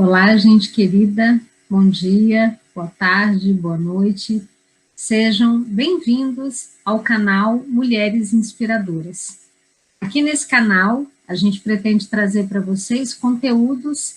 Olá, gente querida, bom dia, boa tarde, boa noite. Sejam bem-vindos ao canal Mulheres Inspiradoras. Aqui nesse canal, a gente pretende trazer para vocês conteúdos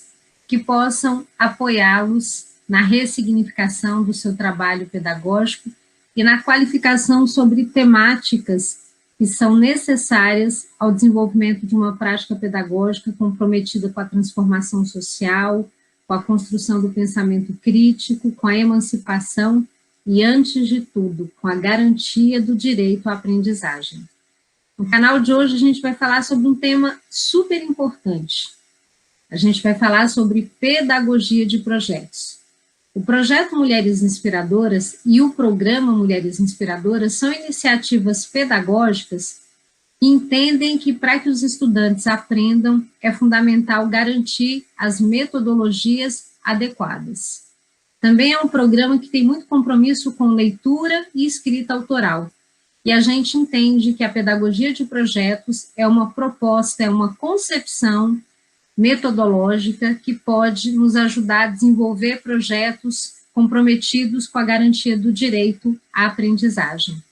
que possam apoiá-los na ressignificação do seu trabalho pedagógico e na qualificação sobre temáticas que são necessárias ao desenvolvimento de uma prática pedagógica comprometida com a transformação social, com a construção do pensamento crítico, com a emancipação e, antes de tudo, com a garantia do direito à aprendizagem. No canal de hoje, a gente vai falar sobre um tema super importante. A gente vai falar sobre pedagogia de projetos. O projeto Mulheres Inspiradoras e o programa Mulheres Inspiradoras são iniciativas pedagógicas que entendem que, para que os estudantes aprendam, é fundamental garantir as metodologias adequadas. Também é um programa que tem muito compromisso com leitura e escrita autoral. E a gente entende que a pedagogia de projetos é uma proposta, é uma concepção metodológica que pode nos ajudar a desenvolver projetos comprometidos com a garantia do direito à aprendizagem.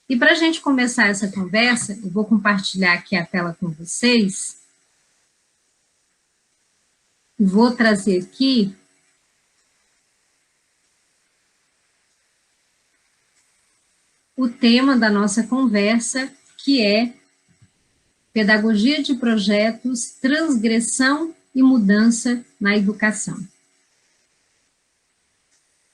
E para a gente começar essa conversa, eu vou compartilhar aqui a tela com vocês. Vou trazer aqui o tema da nossa conversa, que é Pedagogia de Projetos, Transgressão e Mudança na Educação.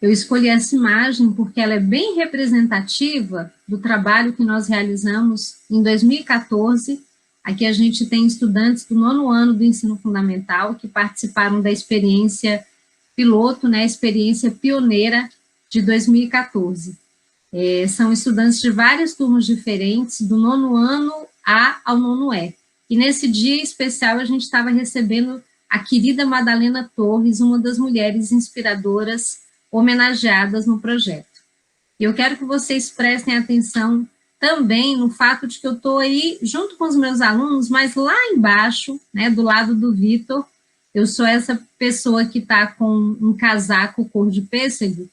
Eu escolhi essa imagem porque ela é bem representativa do trabalho que nós realizamos em 2014. Aqui a gente tem estudantes do 9º ano do ensino fundamental que participaram da experiência piloto, né, experiência pioneira de 2014. São estudantes de várias turmas diferentes, do 9º ano A ao 9º E. E nesse dia especial a gente estava recebendo a querida Madalena Torres, uma das mulheres inspiradoras homenageadas no projeto. E eu quero que vocês prestem atenção também no fato de que eu estou aí junto com os meus alunos, mas lá embaixo, né, do lado do Vitor, eu sou essa pessoa que está com um casaco cor de pêssego.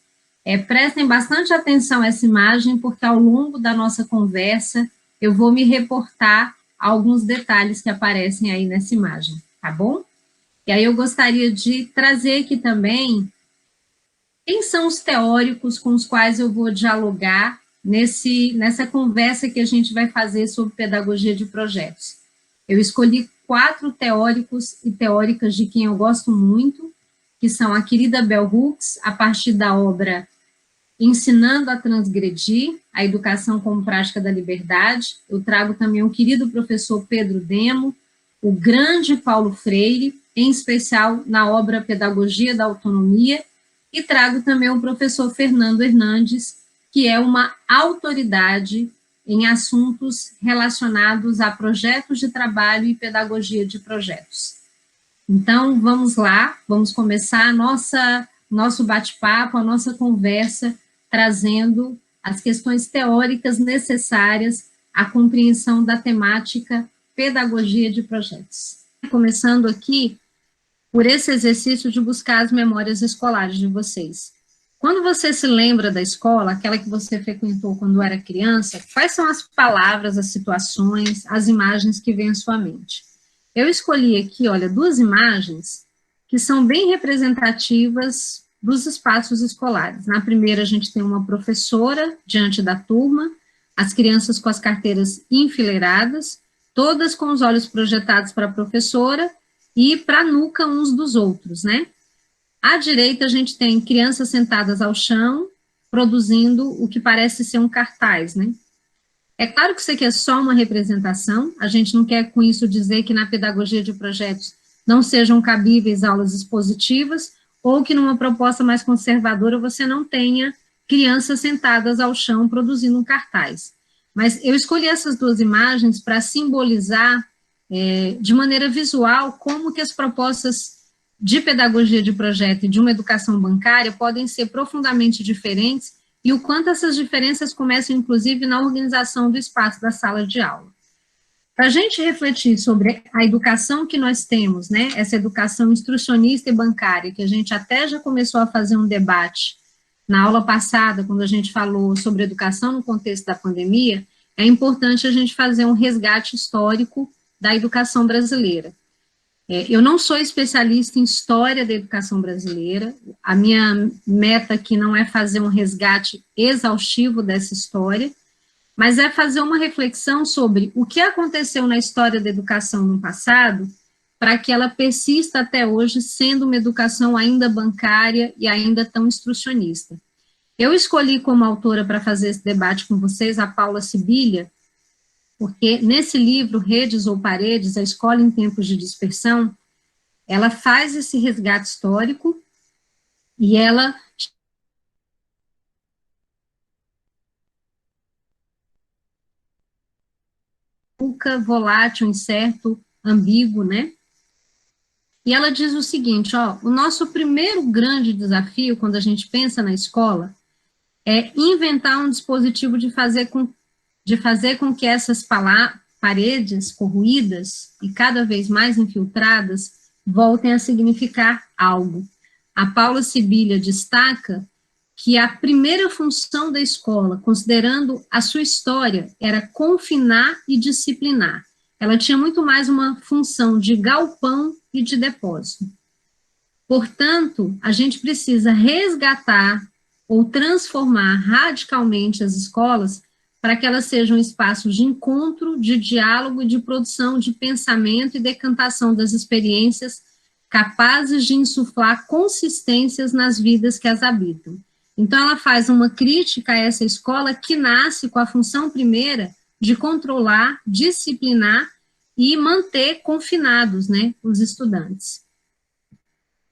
Prestem bastante atenção a essa imagem, porque ao longo da nossa conversa eu vou me reportar a alguns detalhes que aparecem aí nessa imagem, tá bom? E aí eu gostaria de trazer aqui também quem são os teóricos com os quais eu vou dialogar nessa conversa que a gente vai fazer sobre pedagogia de projetos. Eu escolhi 4 teóricos e teóricas de quem eu gosto muito, que são a querida Bell Hooks, a partir da obra Ensinando a Transgredir, a Educação como Prática da Liberdade. Eu trago também o querido professor Pedro Demo, o grande Paulo Freire, em especial na obra Pedagogia da Autonomia, e trago também o professor Fernando Hernandes, que é uma autoridade em assuntos relacionados a projetos de trabalho e pedagogia de projetos. Então, vamos lá, vamos começar nosso bate-papo, a nossa conversa, trazendo as questões teóricas necessárias à compreensão da temática pedagogia de projetos. Começando aqui por esse exercício de buscar as memórias escolares de vocês. Quando você se lembra da escola, aquela que você frequentou quando era criança, quais são as palavras, as situações, as imagens que vêm à sua mente? Eu escolhi aqui, olha, 2 imagens que são bem representativas dos espaços escolares. Na primeira, a gente tem uma professora diante da turma, as crianças com as carteiras enfileiradas, todas com os olhos projetados para a professora e para a nuca uns dos outros, né? À direita, a gente tem crianças sentadas ao chão, produzindo o que parece ser um cartaz, né? É claro que isso aqui é só uma representação, a gente não quer com isso dizer que na pedagogia de projetos não sejam cabíveis aulas expositivas, ou que numa proposta mais conservadora você não tenha crianças sentadas ao chão produzindo um cartaz. Mas eu escolhi essas 2 imagens para simbolizar de maneira visual como que as propostas de pedagogia de projeto e de uma educação bancária podem ser profundamente diferentes e o quanto essas diferenças começam, inclusive, na organização do espaço da sala de aula. Para a gente refletir sobre a educação que nós temos, né, essa educação instrucionista e bancária, que a gente até já começou a fazer um debate na aula passada, quando a gente falou sobre educação no contexto da pandemia, é importante a gente fazer um resgate histórico da educação brasileira. Eu não sou especialista em história da educação brasileira, a minha meta aqui não é fazer um resgate exaustivo dessa história, mas é fazer uma reflexão sobre o que aconteceu na história da educação no passado, para que ela persista até hoje, sendo uma educação ainda bancária e ainda tão instrucionista. Eu escolhi como autora para fazer esse debate com vocês a Paula Sibilha, porque nesse livro, Redes ou Paredes, a Escola em Tempos de Dispersão, ela faz esse resgate histórico e ela volátil, incerto, ambíguo, né? E ela diz o seguinte, ó, o nosso primeiro grande desafio, quando a gente pensa na escola, é inventar um dispositivo de fazer com que essas paredes corroídas e cada vez mais infiltradas voltem a significar algo. A Paula Sibilha destaca que a primeira função da escola, considerando a sua história, era confinar e disciplinar. Ela tinha muito mais uma função de galpão e de depósito. Portanto, a gente precisa resgatar ou transformar radicalmente as escolas para que elas sejam espaços de encontro, de diálogo e de produção de pensamento e decantação das experiências capazes de insuflar consistências nas vidas que as habitam. Então, ela faz uma crítica a essa escola que nasce com a função primeira de controlar, disciplinar e manter confinados, né, os estudantes.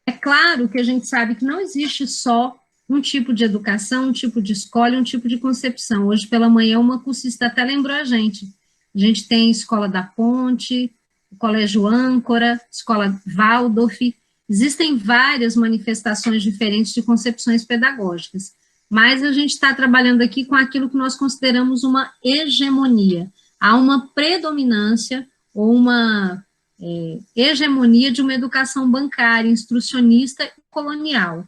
É claro que a gente sabe que não existe só um tipo de educação, um tipo de escola, um tipo de concepção. Hoje pela manhã uma cursista até lembrou a gente. A gente tem Escola da Ponte, o Colégio Âncora, Escola Waldorf. Existem várias manifestações diferentes de concepções pedagógicas, mas a gente está trabalhando aqui com aquilo que nós consideramos uma hegemonia. Há uma predominância ou uma hegemonia de uma educação bancária, instrucionista e colonial.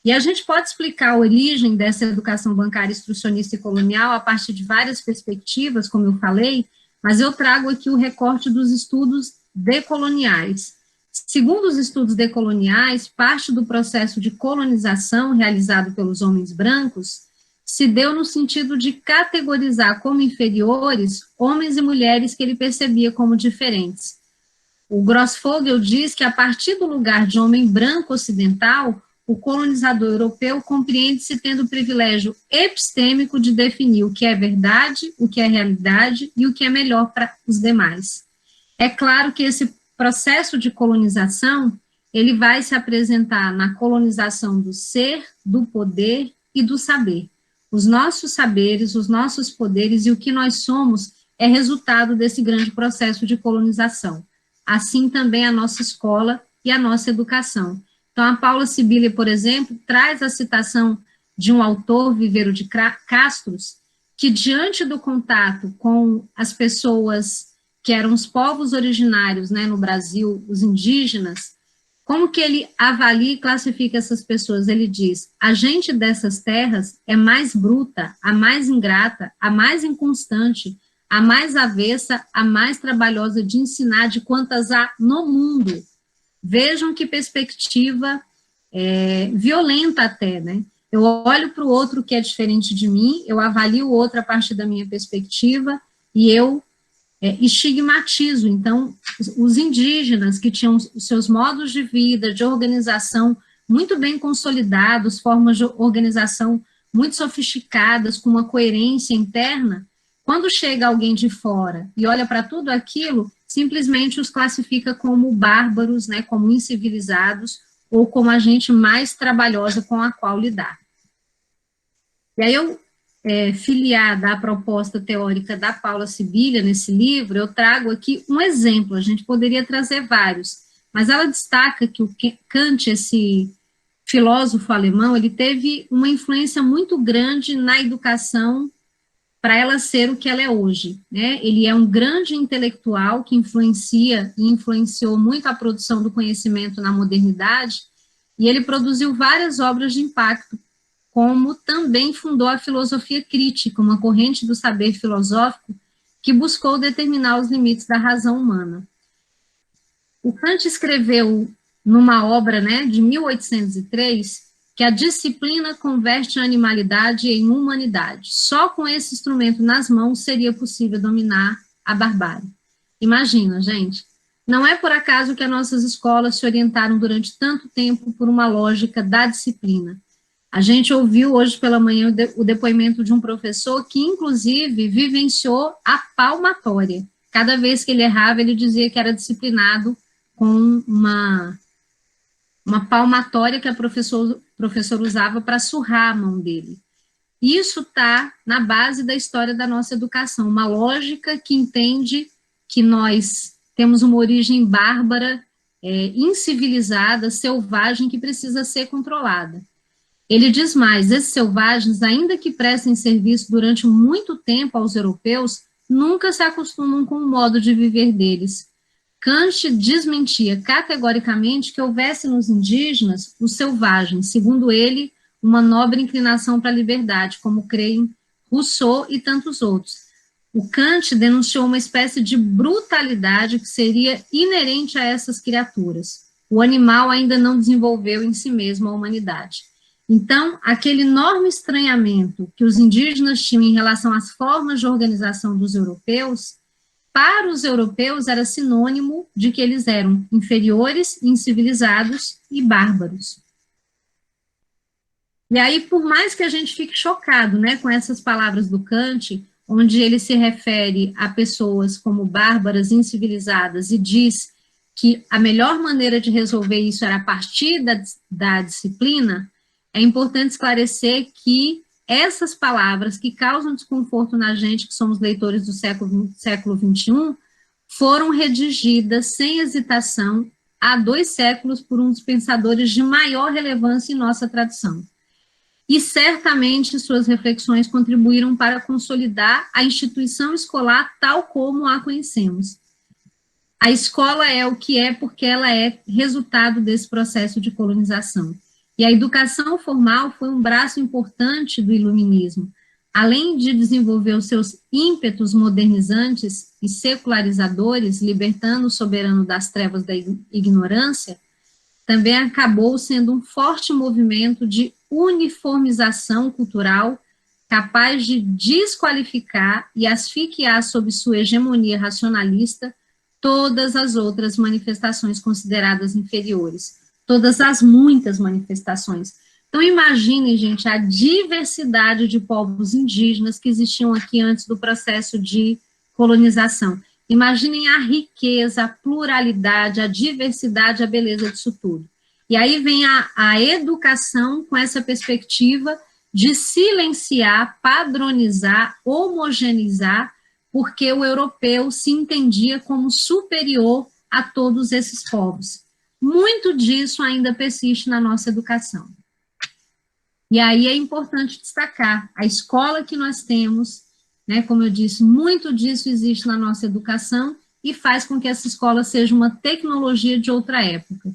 E a gente pode explicar a origem dessa educação bancária, instrucionista e colonial a partir de várias perspectivas, como eu falei, mas eu trago aqui o recorte dos estudos decoloniais. Segundo os estudos decoloniais, parte do processo de colonização realizado pelos homens brancos se deu no sentido de categorizar como inferiores homens e mulheres que ele percebia como diferentes. O Grossfogel diz que, a partir do lugar de homem branco ocidental, o colonizador europeu compreende-se tendo o privilégio epistêmico de definir o que é verdade, o que é realidade e o que é melhor para os demais. É claro que esse processo de colonização, ele vai se apresentar na colonização do ser, do poder e do saber. Os nossos saberes, os nossos poderes e o que nós somos é resultado desse grande processo de colonização. Assim também a nossa escola e a nossa educação. Então, a Paula Sibilha, por exemplo, traz a citação de um autor, Viveiro de Castros, que diante do contato com as pessoas que eram os povos originários, né, no Brasil, os indígenas, como que ele avalia e classifica essas pessoas? Ele diz, a gente dessas terras é mais bruta, a mais ingrata, a mais inconstante, a mais avessa, a mais trabalhosa de ensinar de quantas há no mundo. Vejam que perspectiva violenta até, né? Eu olho para o outro que é diferente de mim, eu avalio o outro a partir da minha perspectiva e eu estigmatizo. Então, os indígenas que tinham os seus modos de vida, de organização muito bem consolidados, formas de organização muito sofisticadas, com uma coerência interna, quando chega alguém de fora e olha para tudo aquilo, simplesmente os classifica como bárbaros, né, como incivilizados, ou como a gente mais trabalhosa com a qual lidar. E aí eu, filiada à proposta teórica da Paula Sibilha, nesse livro, eu trago aqui um exemplo, a gente poderia trazer vários, mas ela destaca que o Kant, esse filósofo alemão, ele teve uma influência muito grande na educação para ela ser o que ela é hoje, né? Ele é um grande intelectual que influencia e influenciou muito a produção do conhecimento na modernidade, e ele produziu várias obras de impacto, como também fundou a filosofia crítica, uma corrente do saber filosófico que buscou determinar os limites da razão humana. O Kant escreveu numa obra, né, de 1803, que a disciplina converte a animalidade em humanidade. Só com esse instrumento nas mãos seria possível dominar a barbárie. Imagina, gente, não é por acaso que as nossas escolas se orientaram durante tanto tempo por uma lógica da disciplina. A gente ouviu hoje pela manhã o depoimento de um professor que, inclusive, vivenciou a palmatória. Cada vez que ele errava, ele dizia que era disciplinado com uma palmatória que a professora usava para surrar a mão dele. Isso está na base da história da nossa educação, uma lógica que entende que nós temos uma origem bárbara, incivilizada, selvagem, que precisa ser controlada. Ele diz mais, esses selvagens, ainda que prestem serviço durante muito tempo aos europeus, nunca se acostumam com o modo de viver deles. Kant desmentia categoricamente que houvesse nos indígenas os selvagens, segundo ele, uma nobre inclinação para a liberdade, como creem Rousseau e tantos outros. O Kant denunciou uma espécie de brutalidade que seria inerente a essas criaturas. O animal ainda não desenvolveu em si mesmo a humanidade. Então, aquele enorme estranhamento que os indígenas tinham em relação às formas de organização dos europeus, para os europeus era sinônimo de que eles eram inferiores, incivilizados e bárbaros. E aí, por mais que a gente fique chocado, né, com essas palavras do Kant, onde ele se refere a pessoas como bárbaras, incivilizadas, e diz que a melhor maneira de resolver isso era a partir da disciplina, é importante esclarecer que essas palavras que causam desconforto na gente, que somos leitores do século XXI, foram redigidas sem hesitação há 2 séculos por um dos pensadores de maior relevância em nossa tradição. E certamente suas reflexões contribuíram para consolidar a instituição escolar tal como a conhecemos. A escola é o que é porque ela é resultado desse processo de colonização. E a educação formal foi um braço importante do iluminismo. Além de desenvolver os seus ímpetos modernizantes e secularizadores, libertando o soberano das trevas da ignorância, também acabou sendo um forte movimento de uniformização cultural capaz de desqualificar e asfixiar sob sua hegemonia racionalista todas as outras manifestações consideradas inferiores, todas as muitas manifestações. Então, imaginem, gente, a diversidade de povos indígenas que existiam aqui antes do processo de colonização. Imaginem a riqueza, a pluralidade, a diversidade, a beleza disso tudo. E aí vem a educação com essa perspectiva de silenciar, padronizar, homogeneizar, porque o europeu se entendia como superior a todos esses povos. Muito disso ainda persiste na nossa educação. E aí é importante destacar a escola que nós temos, né, como eu disse, muito disso existe na nossa educação e faz com que essa escola seja uma tecnologia de outra época.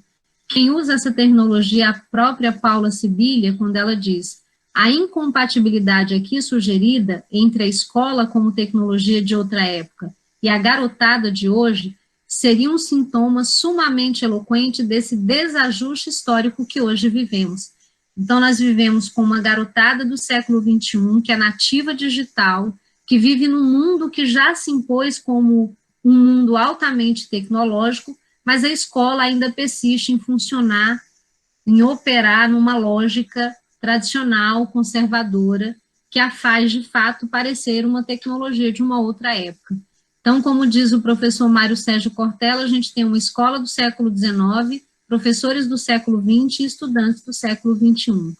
Quem usa essa tecnologia é a própria Paula Sibilia, quando ela diz: a incompatibilidade aqui sugerida entre a escola como tecnologia de outra época e a garotada de hoje seria um sintoma sumamente eloquente desse desajuste histórico que hoje vivemos. Então, nós vivemos com uma garotada do século XXI, que é nativa digital, que vive num mundo que já se impôs como um mundo altamente tecnológico, mas a escola ainda persiste em funcionar, em operar numa lógica tradicional, conservadora, que a faz, de fato, parecer uma tecnologia de uma outra época. Então, como diz o professor Mário Sérgio Cortella, a gente tem uma escola do século XIX, professores do século XX e estudantes do século XXI.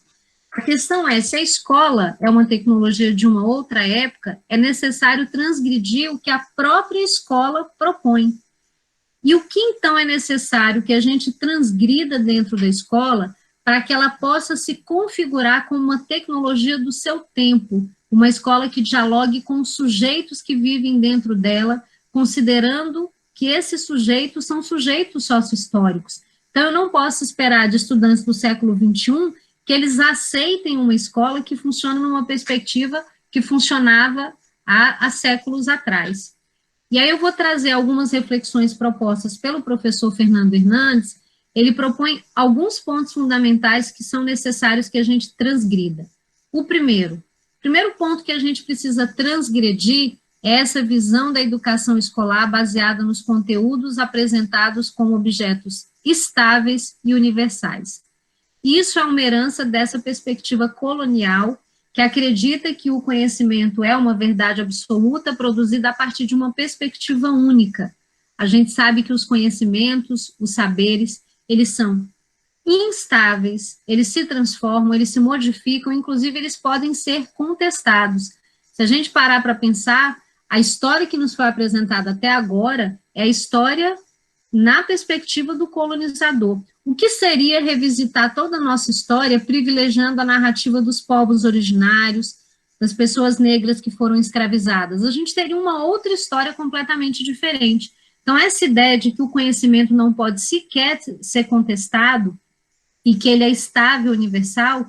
A questão é, se a escola é uma tecnologia de uma outra época, é necessário transgredir o que a própria escola propõe. E o que, então, é necessário que a gente transgrida dentro da escola para que ela possa se configurar como uma tecnologia do seu tempo, uma escola que dialogue com os sujeitos que vivem dentro dela, considerando que esses sujeitos são sujeitos sócio-históricos. Então, eu não posso esperar de estudantes do século XXI que eles aceitem uma escola que funciona numa perspectiva que funcionava há séculos atrás. E aí eu vou trazer algumas reflexões propostas pelo professor Fernando Hernandes. Ele propõe alguns pontos fundamentais que são necessários que a gente transgrida. O primeiro ponto que a gente precisa transgredir é essa visão da educação escolar baseada nos conteúdos apresentados como objetos estáveis e universais. Isso é uma herança dessa perspectiva colonial, que acredita que o conhecimento é uma verdade absoluta produzida a partir de uma perspectiva única. A gente sabe que os conhecimentos, os saberes, eles são instáveis, eles se transformam, eles se modificam, inclusive eles podem ser contestados. Se a gente parar para pensar, a história que nos foi apresentada até agora é a história na perspectiva do colonizador. O que seria revisitar toda a nossa história privilegiando a narrativa dos povos originários, das pessoas negras que foram escravizadas? A gente teria uma outra história completamente diferente. Então, essa ideia de que o conhecimento não pode sequer ser contestado e que ele é estável, universal,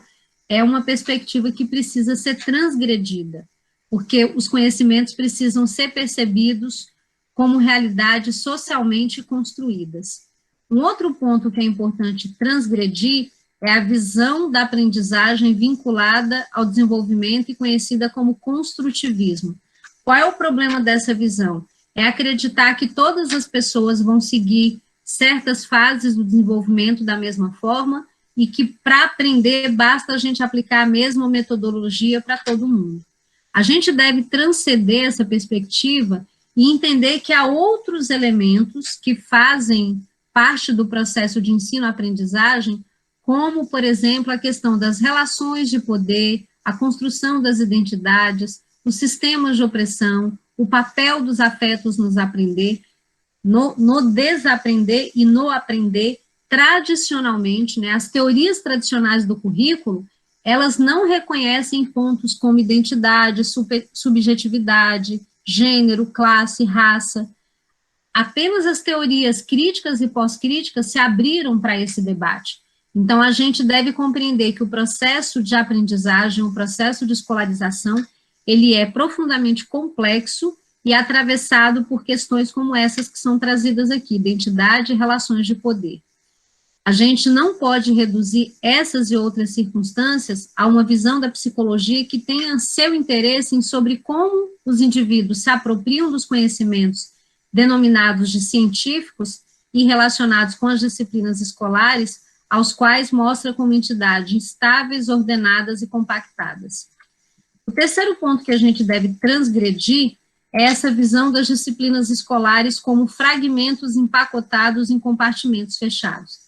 é uma perspectiva que precisa ser transgredida, porque os conhecimentos precisam ser percebidos como realidades socialmente construídas. Um outro ponto que é importante transgredir é a visão da aprendizagem vinculada ao desenvolvimento e conhecida como construtivismo. Qual é o problema dessa visão? É acreditar que todas as pessoas vão seguir certas fases do desenvolvimento da mesma forma e que para aprender basta a gente aplicar a mesma metodologia para todo mundo. A gente deve transcender essa perspectiva e entender que há outros elementos que fazem parte do processo de ensino-aprendizagem, como, por exemplo, a questão das relações de poder, a construção das identidades, os sistemas de opressão, o papel dos afetos nos aprender, no desaprender e no aprender. Tradicionalmente, né, as teorias tradicionais do currículo, elas não reconhecem pontos como identidade, subjetividade, gênero, classe, raça. Apenas as teorias críticas e pós-críticas se abriram para esse debate. Então, a gente deve compreender que o processo de aprendizagem, o processo de escolarização, ele é profundamente complexo e atravessado por questões como essas que são trazidas aqui, identidade e relações de poder. A gente não pode reduzir essas e outras circunstâncias a uma visão da psicologia que tenha seu interesse em sobre como os indivíduos se apropriam dos conhecimentos denominados de científicos e relacionados com as disciplinas escolares, aos quais mostra como entidades estáveis, ordenadas e compactadas. O terceiro ponto que a gente deve transgredir é essa visão das disciplinas escolares como fragmentos empacotados em compartimentos fechados.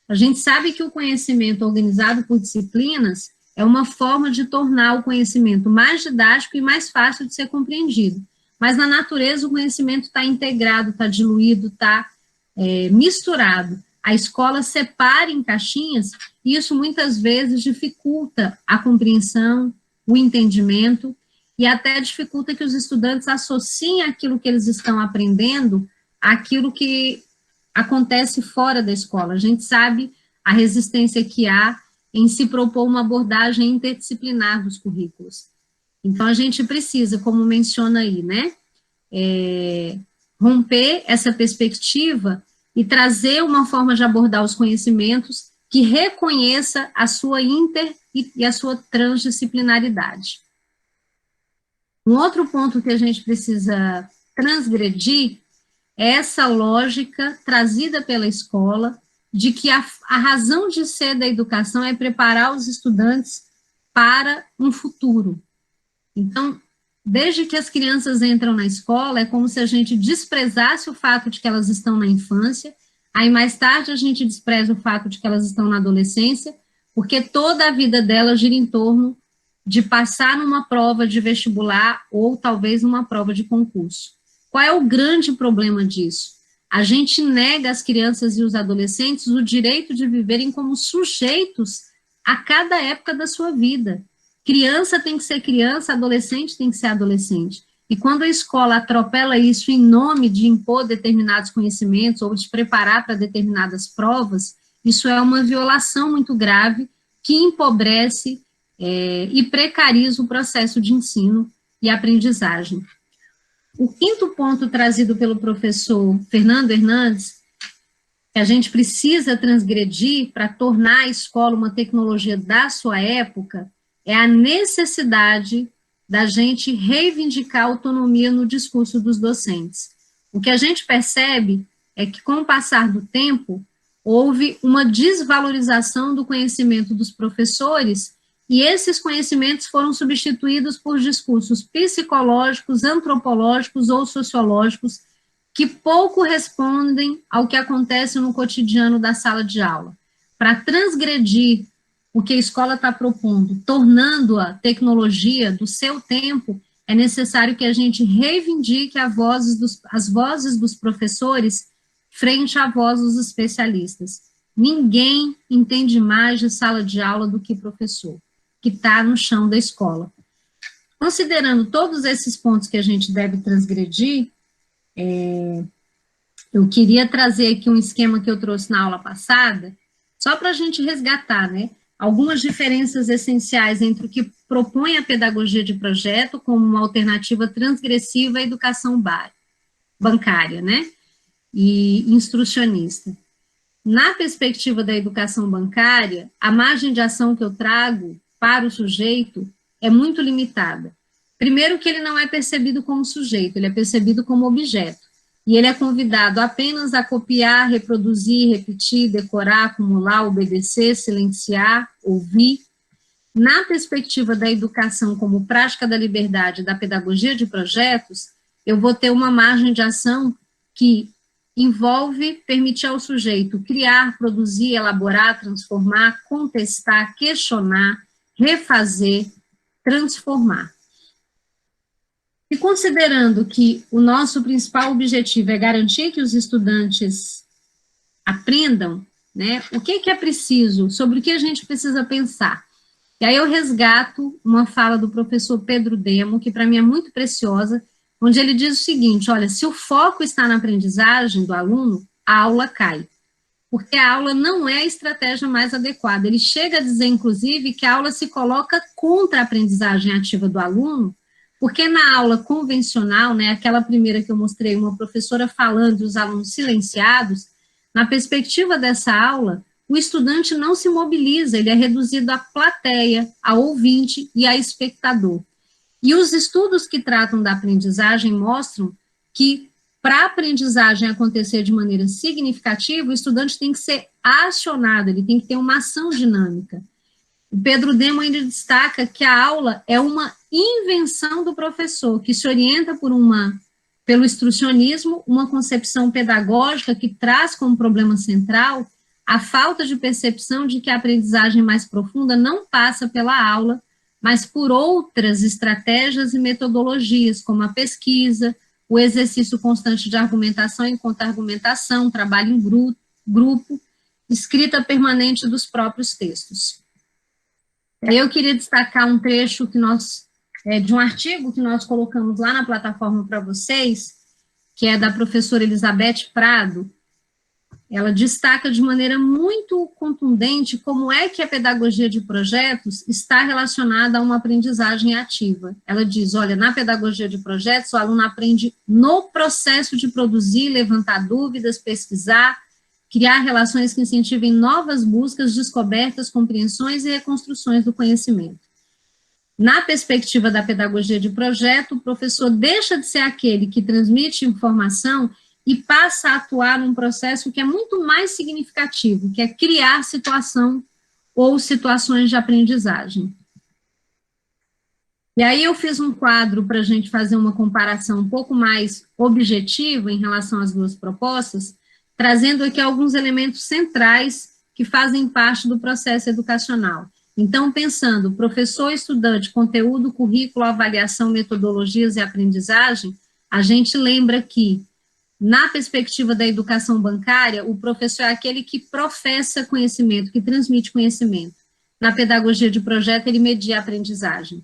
A gente sabe que o conhecimento organizado por disciplinas é uma forma de tornar o conhecimento mais didático e mais fácil de ser compreendido. Mas na natureza o conhecimento está integrado, está diluído, está misturado. A escola separa em caixinhas e isso muitas vezes dificulta a compreensão, o entendimento e até dificulta que os estudantes associem aquilo que eles estão aprendendo àquilo que acontece fora da escola. A gente sabe a resistência que há em se propor uma abordagem interdisciplinar dos currículos. Então, a gente precisa, como menciona aí, né, romper essa perspectiva e trazer uma forma de abordar os conhecimentos que reconheça a sua e a sua transdisciplinaridade. Um outro ponto que a gente precisa transgredir é essa lógica trazida pela escola de que a razão de ser da educação é preparar os estudantes para um futuro. Então, desde que as crianças entram na escola, é como se a gente desprezasse o fato de que elas estão na infância, aí mais tarde a gente despreza o fato de que elas estão na adolescência, porque toda a vida delas gira em torno de passar numa prova de vestibular ou talvez numa prova de concurso. Qual é o grande problema disso? A gente nega às crianças e os adolescentes o direito de viverem como sujeitos a cada época da sua vida. criança tem que ser criança, adolescente tem que ser adolescente. E quando a escola atropela isso em nome de impor determinados conhecimentos ou de preparar para determinadas provas, isso é uma violação muito grave que empobrece e precariza o processo de ensino e aprendizagem. O quinto ponto trazido pelo professor Fernando Hernandes, que a gente precisa transgredir para tornar a escola uma tecnologia da sua época, é a necessidade da gente reivindicar a autonomia no discurso dos docentes. O que a gente percebe é que, com o passar do tempo, houve uma desvalorização do conhecimento dos professores e esses conhecimentos foram substituídos por discursos psicológicos, antropológicos ou sociológicos que pouco respondem ao que acontece no cotidiano da sala de aula. Para transgredir o que a escola está propondo, tornando-a tecnologia do seu tempo, é necessário que a gente reivindique as vozes dos professores frente à voz dos especialistas. Ninguém entende mais de sala de aula do que professor, que está no chão da escola. Considerando todos esses pontos que a gente deve transgredir, eu queria trazer aqui um esquema que eu trouxe na aula passada, só para a gente resgatar, né, algumas diferenças essenciais entre o que propõe a pedagogia de projeto como uma alternativa transgressiva à educação bancária, né, e instrucionista. Na perspectiva da educação bancária, a margem de ação que eu trago para o sujeito é muito limitada. Primeiro que ele não é percebido como sujeito, ele é percebido como objeto. E ele é convidado apenas a copiar, reproduzir, repetir, decorar, acumular, obedecer, silenciar, ouvir. Na perspectiva da educação como prática da liberdade da pedagogia de projetos, eu vou ter uma margem de ação que envolve permitir ao sujeito criar, produzir, elaborar, transformar, contestar, questionar, refazer, transformar. E considerando que o nosso principal objetivo é garantir que os estudantes aprendam, né, o que é preciso, sobre o que a gente precisa pensar? E aí eu resgato uma fala do professor Pedro Demo, que para mim é muito preciosa, onde ele diz o seguinte, olha, se o foco está na aprendizagem do aluno, a aula cai, porque a aula não é a estratégia mais adequada. Ele chega a dizer, inclusive, que a aula se coloca contra a aprendizagem ativa do aluno, porque na aula convencional, né, aquela primeira que eu mostrei, uma professora falando e os alunos silenciados, na perspectiva dessa aula, o estudante não se mobiliza, ele é reduzido à plateia, a ouvinte e a espectador. E os estudos que tratam da aprendizagem mostram que, para a aprendizagem acontecer de maneira significativa, o estudante tem que ser acionado, ele tem que ter uma ação dinâmica. O Pedro Demo ainda destaca que a aula é uma invenção do professor, que se orienta pelo instrucionismo, uma concepção pedagógica que traz como problema central a falta de percepção de que a aprendizagem mais profunda não passa pela aula, mas por outras estratégias e metodologias, como a pesquisa, o exercício constante de argumentação e contra-argumentação, trabalho em grupo, escrita permanente dos próprios textos. Aí eu queria destacar um trecho que de um artigo que nós colocamos lá na plataforma para vocês, que é da professora Elizabeth Prado. Ela destaca de maneira muito contundente como é que a pedagogia de projetos está relacionada a uma aprendizagem ativa. Ela diz, olha, na pedagogia de projetos, o aluno aprende no processo de produzir, levantar dúvidas, pesquisar, criar relações que incentivem novas buscas, descobertas, compreensões e reconstruções do conhecimento. Na perspectiva da pedagogia de projeto, o professor deixa de ser aquele que transmite informação e passa a atuar num processo que é muito mais significativo, que é criar situação ou situações de aprendizagem. E aí eu fiz um quadro para a gente fazer uma comparação um pouco mais objetiva em relação às duas propostas, trazendo aqui alguns elementos centrais que fazem parte do processo educacional. Então, pensando, professor, estudante, conteúdo, currículo, avaliação, metodologias e aprendizagem, a gente lembra que, na perspectiva da educação bancária, o professor é aquele que professa conhecimento, que transmite conhecimento. Na pedagogia de projeto, ele media a aprendizagem.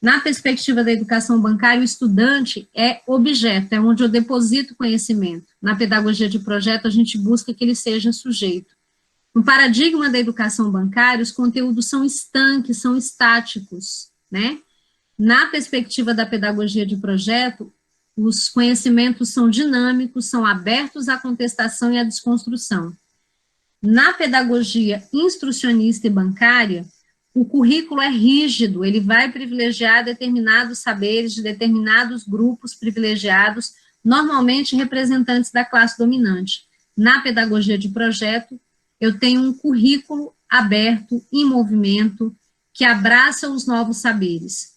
Na perspectiva da educação bancária, o estudante é objeto, é onde eu deposito conhecimento. Na pedagogia de projeto, a gente busca que ele seja sujeito. No paradigma da educação bancária, os conteúdos são estanques, são estáticos, né? Na perspectiva da pedagogia de projeto, os conhecimentos são dinâmicos, são abertos à contestação e à desconstrução. Na pedagogia instrucionista e bancária, o currículo é rígido, ele vai privilegiar determinados saberes de determinados grupos privilegiados, normalmente representantes da classe dominante. Na pedagogia de projeto, eu tenho um currículo aberto, em movimento, que abraça os novos saberes.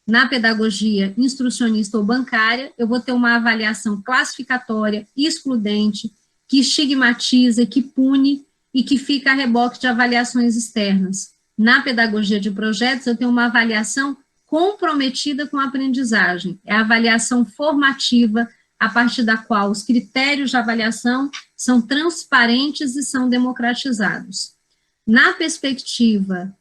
Na pedagogia instrucionista ou bancária, eu vou ter uma avaliação classificatória, excludente, que estigmatiza, que pune e que fica a reboque de avaliações externas. Na pedagogia de projetos, eu tenho uma avaliação comprometida com a aprendizagem. É a avaliação formativa, a partir da qual os critérios de avaliação são transparentes e são democratizados. Na perspectiva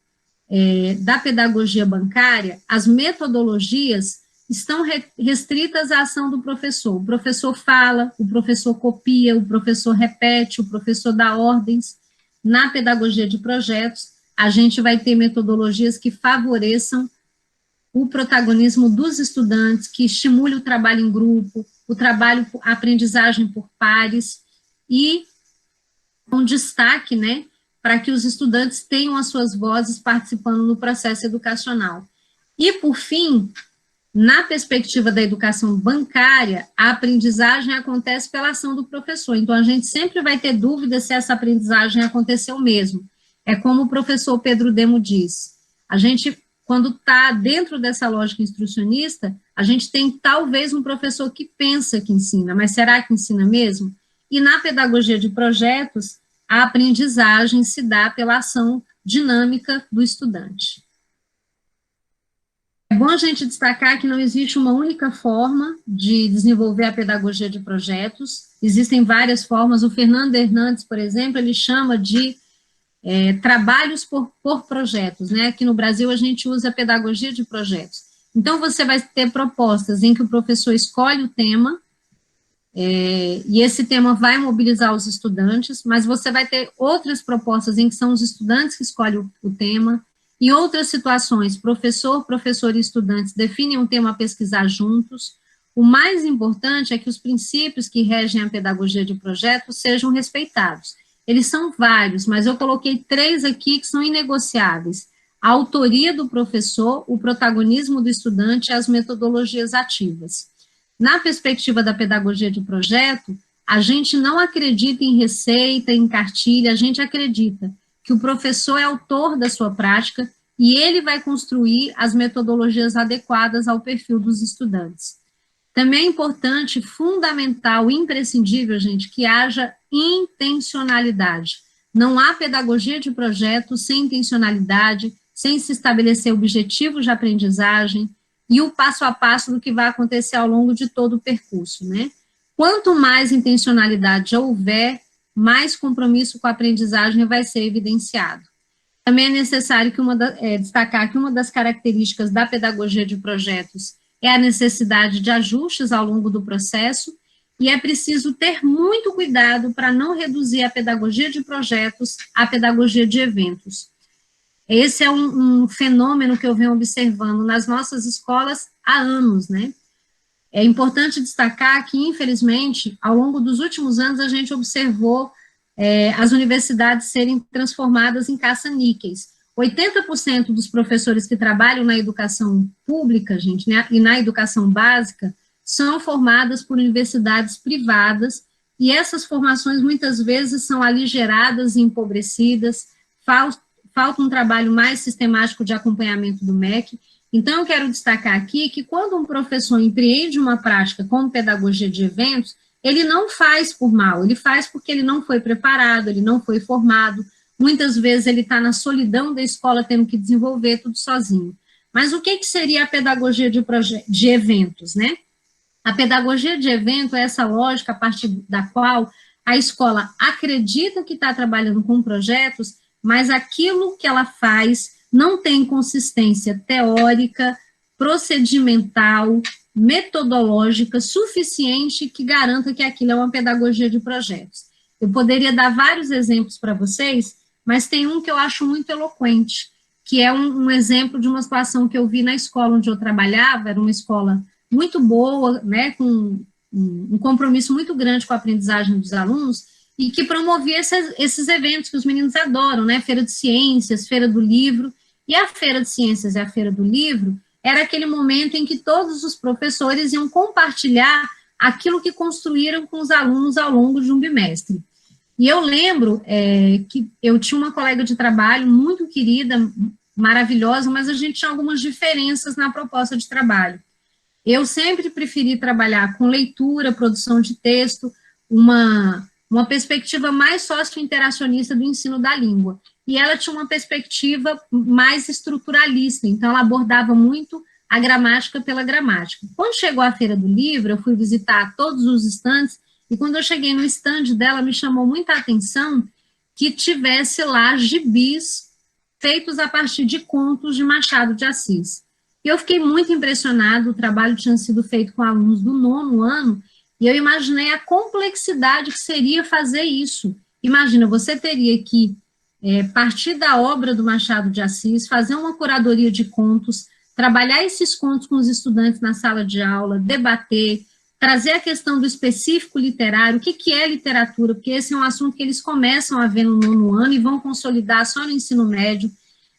da pedagogia bancária, as metodologias estão restritas à ação do professor. O professor fala, o professor copia, o professor repete, o professor dá ordens. Na pedagogia de projetos, a gente vai ter metodologias que favoreçam o protagonismo dos estudantes, que estimule o trabalho em grupo, o trabalho, a aprendizagem por pares, e um destaque, né, para que os estudantes tenham as suas vozes participando no processo educacional. E, por fim, na perspectiva da educação bancária, a aprendizagem acontece pela ação do professor, então a gente sempre vai ter dúvida se essa aprendizagem aconteceu mesmo. É como o professor Pedro Demo diz, a gente, quando está dentro dessa lógica instrucionista, a gente tem talvez um professor que pensa que ensina, mas será que ensina mesmo? E na pedagogia de projetos, a aprendizagem se dá pela ação dinâmica do estudante. É bom a gente destacar que não existe uma única forma de desenvolver a pedagogia de projetos, existem várias formas. O Fernando Hernandes, por exemplo, ele chama de trabalhos por projetos, né? Aqui no Brasil a gente usa a pedagogia de projetos. Então você vai ter propostas em que o professor escolhe o tema, e esse tema vai mobilizar os estudantes, mas você vai ter outras propostas em que são os estudantes que escolhem o tema. Em outras situações, professor e estudantes definem um tema a pesquisar juntos. O mais importante é que os princípios que regem a pedagogia de projetos sejam respeitados. Eles são vários, mas eu coloquei 3 aqui que são inegociáveis. A autoria do professor, o protagonismo do estudante e as metodologias ativas. Na perspectiva da pedagogia de projeto, a gente não acredita em receita, em cartilha, a gente acredita que o professor é autor da sua prática e ele vai construir as metodologias adequadas ao perfil dos estudantes. Também é importante, fundamental, imprescindível, gente, que haja intencionalidade. Não há pedagogia de projeto sem intencionalidade, sem se estabelecer objetivos de aprendizagem e o passo a passo do que vai acontecer ao longo de todo o percurso, né? Quanto mais intencionalidade houver, mais compromisso com a aprendizagem vai ser evidenciado. Também é necessário destacar que uma das características da pedagogia de projetos é a necessidade de ajustes ao longo do processo, e é preciso ter muito cuidado para não reduzir a pedagogia de projetos à pedagogia de eventos. Esse é um fenômeno que eu venho observando nas nossas escolas há anos, né? É importante destacar que, infelizmente, ao longo dos últimos anos, a gente observou as universidades serem transformadas em caça-níqueis. 80% dos professores que trabalham na educação pública, gente, né, e na educação básica, são formadas por universidades privadas, e essas formações muitas vezes são aligeradas e empobrecidas, falta um trabalho mais sistemático de acompanhamento do MEC. Então, eu quero destacar aqui que quando um professor empreende uma prática como pedagogia de eventos, ele não faz por mal, ele faz porque ele não foi preparado, ele não foi formado, muitas vezes ele está na solidão da escola tendo que desenvolver tudo sozinho. Mas o que seria a pedagogia de eventos, né? A pedagogia de evento é essa lógica a partir da qual a escola acredita que está trabalhando com projetos, mas aquilo que ela faz não tem consistência teórica, procedimental, metodológica suficiente que garanta que aquilo é uma pedagogia de projetos. Eu poderia dar vários exemplos para vocês, mas tem um que eu acho muito eloquente, que é um exemplo de uma situação que eu vi na escola onde eu trabalhava, era uma escola muito boa, né, com um compromisso muito grande com a aprendizagem dos alunos, e que promovia esses eventos que os meninos adoram, né, Feira de Ciências, Feira do Livro, e a Feira de Ciências e a Feira do Livro era aquele momento em que todos os professores iam compartilhar aquilo que construíram com os alunos ao longo de um bimestre. E eu lembro que eu tinha uma colega de trabalho muito querida, maravilhosa, mas a gente tinha algumas diferenças na proposta de trabalho. Eu sempre preferi trabalhar com leitura, produção de texto, uma perspectiva mais socio-interacionista do ensino da língua. E ela tinha uma perspectiva mais estruturalista, então ela abordava muito a gramática pela gramática. Quando chegou a Feira do Livro, eu fui visitar todos os estandes, e quando eu cheguei no estande dela, me chamou muita atenção que tivesse lá gibis feitos a partir de contos de Machado de Assis. E eu fiquei muito impressionada, o trabalho tinha sido feito com alunos do 9º ano, e eu imaginei a complexidade que seria fazer isso. Imagina, você teria que partir da obra do Machado de Assis, fazer uma curadoria de contos, trabalhar esses contos com os estudantes na sala de aula, debater, trazer a questão do específico literário, o que é literatura, porque esse é um assunto que eles começam a ver no 9º ano e vão consolidar só no ensino médio.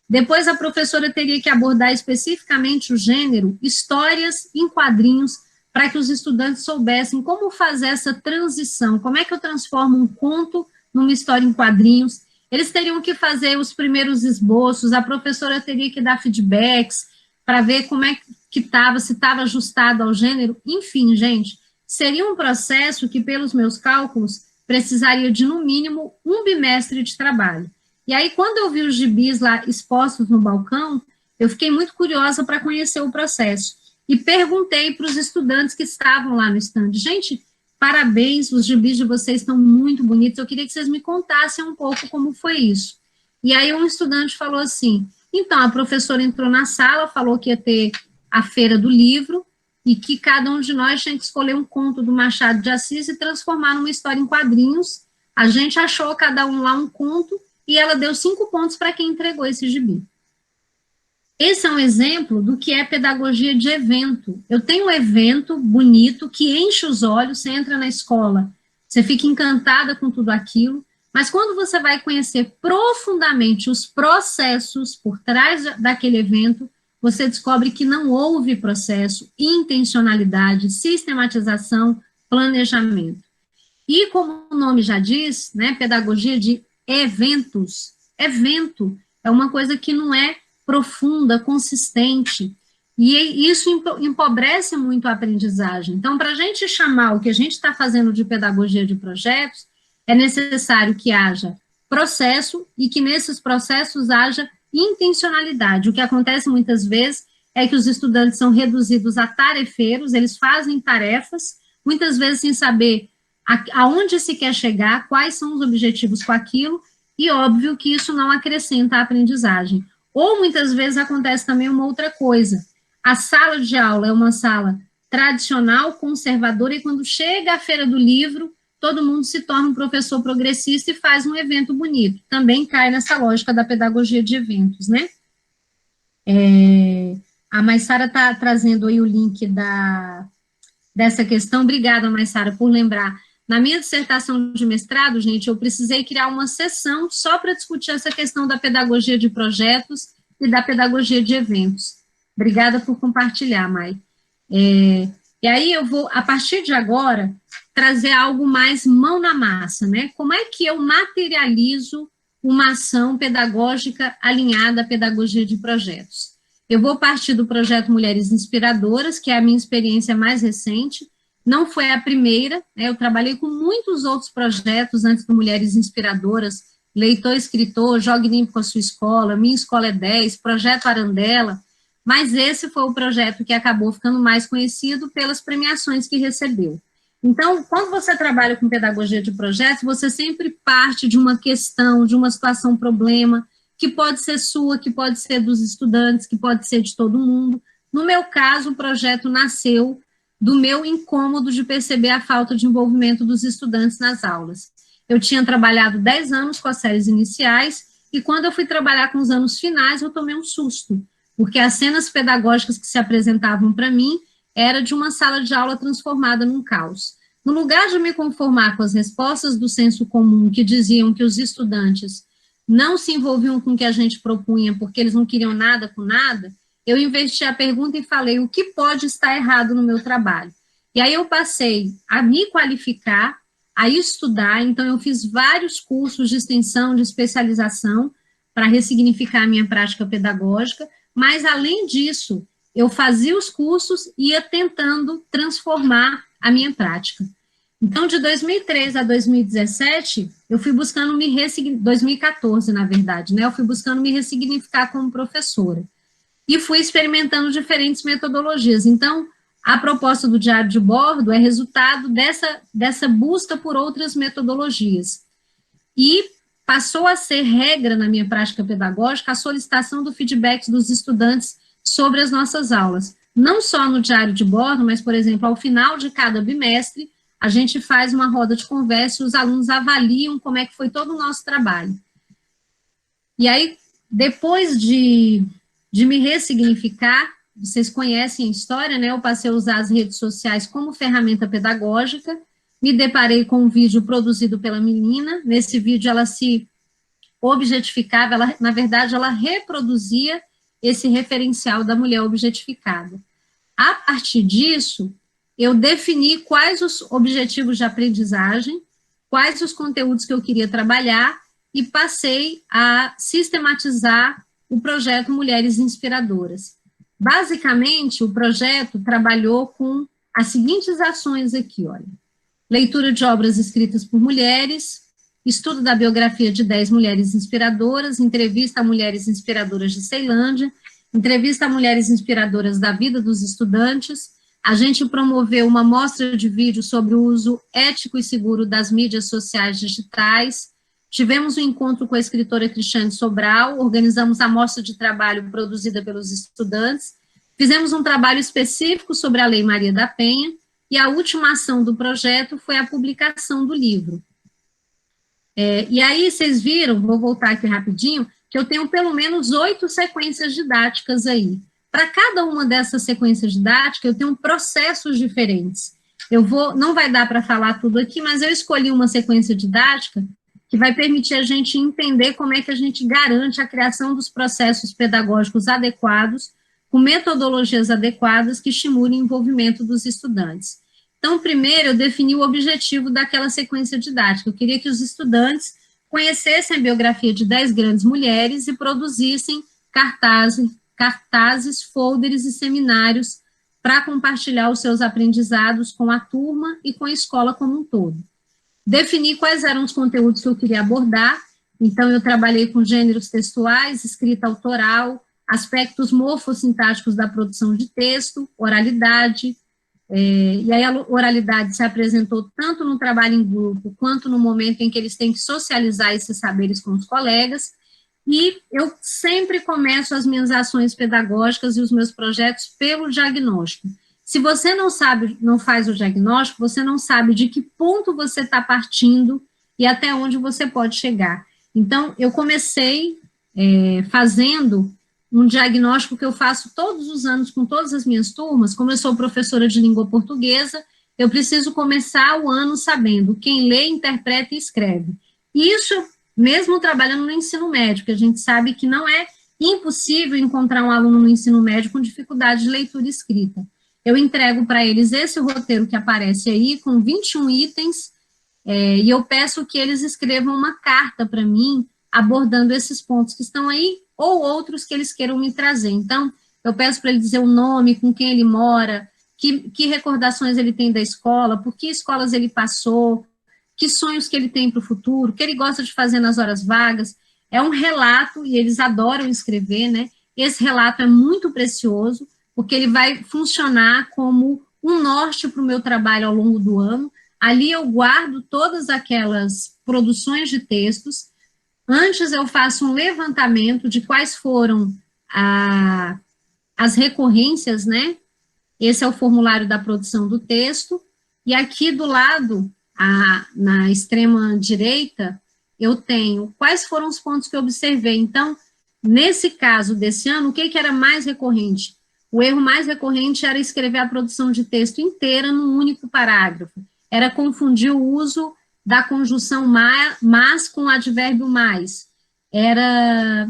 Depois a professora teria que abordar especificamente o gênero, histórias em quadrinhos, para que os estudantes soubessem como fazer essa transição, como é que eu transformo um conto numa história em quadrinhos. Eles teriam que fazer os primeiros esboços, a professora teria que dar feedbacks, para ver como é que estava, se estava ajustado ao gênero, enfim, gente, seria um processo que, pelos meus cálculos, precisaria de, no mínimo, um bimestre de trabalho. E aí, quando eu vi os gibis lá expostos no balcão, eu fiquei muito curiosa para conhecer o processo. E perguntei para os estudantes que estavam lá no stand, gente, parabéns, os gibis de vocês estão muito bonitos, eu queria que vocês me contassem um pouco como foi isso. E aí um estudante falou assim, então, a professora entrou na sala, falou que ia ter a Feira do Livro, e que cada um de nós tinha que escolher um conto do Machado de Assis e transformar numa história em quadrinhos. A gente achou cada um lá um conto, e ela deu 5 pontos para quem entregou esse gibi. Esse é um exemplo do que é pedagogia de evento. Eu tenho um evento bonito que enche os olhos, você entra na escola, você fica encantada com tudo aquilo, mas quando você vai conhecer profundamente os processos por trás daquele evento, você descobre que não houve processo, intencionalidade, sistematização, planejamento. E como o nome já diz, né, pedagogia de eventos. Evento é uma coisa que não é profunda, consistente, e isso empobrece muito a aprendizagem. Então, para a gente chamar o que a gente está fazendo de pedagogia de projetos, é necessário que haja processo e que nesses processos haja intencionalidade. O que acontece muitas vezes é que os estudantes são reduzidos a tarefeiros, eles fazem tarefas, muitas vezes sem saber aonde se quer chegar, quais são os objetivos com aquilo, e óbvio que isso não acrescenta a aprendizagem. Ou muitas vezes acontece também uma outra coisa, a sala de aula é uma sala tradicional, conservadora, e quando chega a Feira do Livro, todo mundo se torna um professor progressista e faz um evento bonito. Também cai nessa lógica da pedagogia de eventos, né? A Maysara está trazendo aí o link dessa questão. Obrigada, Maysara, por lembrar. Na minha dissertação de mestrado, gente, eu precisei criar uma sessão só para discutir essa questão da pedagogia de projetos e da pedagogia de eventos. Obrigada por compartilhar, Mai. E aí eu vou, a partir de agora, trazer algo mais mão na massa, né? Como é que eu materializo uma ação pedagógica alinhada à pedagogia de projetos? Eu vou partir do projeto Mulheres Inspiradoras, que é a minha experiência mais recente, não foi a primeira, né? Eu trabalhei com muitos outros projetos antes do Mulheres Inspiradoras, Leitor Escritor, Jogue Limpo com a Sua Escola, Minha Escola é 10, Projeto Arandela, mas esse foi o projeto que acabou ficando mais conhecido pelas premiações que recebeu. Então, quando você trabalha com pedagogia de projetos, você sempre parte de uma questão, de uma situação, problema, que pode ser sua, que pode ser dos estudantes, que pode ser de todo mundo. No meu caso, o projeto nasceu do meu incômodo de perceber a falta de envolvimento dos estudantes nas aulas. Eu tinha trabalhado 10 anos com as séries iniciais, e quando eu fui trabalhar com os anos finais, eu tomei um susto, porque as cenas pedagógicas que se apresentavam para mim era de uma sala de aula transformada num caos. No lugar de me conformar com as respostas do senso comum, que diziam que os estudantes não se envolviam com o que a gente propunha porque eles não queriam nada com nada, eu inverti a pergunta e falei o que pode estar errado no meu trabalho. E aí eu passei a me qualificar, a estudar, então eu fiz vários cursos de extensão, de especialização, para ressignificar a minha prática pedagógica, mas além disso, eu fazia os cursos e ia tentando transformar a minha prática. Então, de 2003 a 2017, eu fui buscando me ressignificar, 2014, na verdade, né? Eu fui buscando me ressignificar como professora. E fui experimentando diferentes metodologias. Então, a proposta do diário de bordo é resultado dessa busca por outras metodologias. E passou a ser regra na minha prática pedagógica a solicitação do feedback dos estudantes sobre as nossas aulas. Não só no diário de bordo, mas, por exemplo, ao final de cada bimestre, a gente faz uma roda de conversa e os alunos avaliam como é que foi todo o nosso trabalho. E aí, depois de me ressignificar, vocês conhecem a história, né? Eu passei a usar as redes sociais como ferramenta pedagógica, me deparei com um vídeo produzido pela menina. Nesse vídeo ela se objetificava, ela, na verdade, ela reproduzia esse referencial da mulher objetificada. A partir disso, eu defini quais os objetivos de aprendizagem, quais os conteúdos que eu queria trabalhar e passei a sistematizar o projeto Mulheres Inspiradoras. Basicamente, o projeto trabalhou com as seguintes ações aqui, olha. Leitura de obras escritas por mulheres, estudo da biografia de 10 mulheres inspiradoras, entrevista a mulheres inspiradoras de Ceilândia, entrevista a mulheres inspiradoras da vida dos estudantes. A gente promoveu uma mostra de vídeo sobre o uso ético e seguro das mídias sociais digitais. Tivemos um encontro com a escritora Cristiane Sobral, organizamos a mostra de trabalho produzida pelos estudantes, fizemos um trabalho específico sobre a Lei Maria da Penha, e a última ação do projeto foi a publicação do livro. E aí, vocês viram, vou voltar aqui rapidinho, que eu tenho pelo menos 8 sequências didáticas aí. Para cada uma dessas sequências didáticas, eu tenho processos diferentes. Não vai dar para falar tudo aqui, mas eu escolhi uma sequência didática que vai permitir a gente entender como é que a gente garante a criação dos processos pedagógicos adequados, com metodologias adequadas que estimulem o envolvimento dos estudantes. Então, primeiro, eu defini o objetivo daquela sequência didática. Eu queria que os estudantes conhecessem a biografia de 10 grandes mulheres e produzissem cartazes, folders e seminários para compartilhar os seus aprendizados com a turma e com a escola como um todo. Defini quais eram os conteúdos que eu queria abordar, então eu trabalhei com gêneros textuais, escrita autoral, aspectos morfossintáticos da produção de texto, oralidade, e aí a oralidade se apresentou tanto no trabalho em grupo, quanto no momento em que eles têm que socializar esses saberes com os colegas, e eu sempre começo as minhas ações pedagógicas e os meus projetos pelo diagnóstico. Se você não faz o diagnóstico, você não sabe de que ponto você está partindo e até onde você pode chegar. Então, eu comecei fazendo um diagnóstico que eu faço todos os anos com todas as minhas turmas. Como eu sou professora de língua portuguesa, eu preciso começar o ano sabendo quem lê, interpreta e escreve. Isso mesmo trabalhando no ensino médio, que a gente sabe que não é impossível encontrar um aluno no ensino médio com dificuldade de leitura e escrita. Eu entrego para eles esse roteiro que aparece aí, com 21 itens, e eu peço que eles escrevam uma carta para mim, abordando esses pontos que estão aí, ou outros que eles queiram me trazer. Então, eu peço para ele dizer o nome, com quem ele mora, que recordações ele tem da escola, por que escolas ele passou, que sonhos que ele tem para o futuro, o que ele gosta de fazer nas horas vagas. É um relato, e eles adoram escrever, né? Esse relato é muito precioso, porque ele vai funcionar como um norte para o meu trabalho ao longo do ano. Ali eu guardo todas aquelas produções de textos. Antes eu faço um levantamento de quais foram as recorrências, né? Esse é o formulário da produção do texto. E aqui do lado, na extrema direita, eu tenho quais foram os pontos que eu observei. Então, nesse caso desse ano, o que era mais recorrente? O erro mais recorrente era escrever a produção de texto inteira num único parágrafo. Era confundir o uso da conjunção mas com o advérbio mais. Era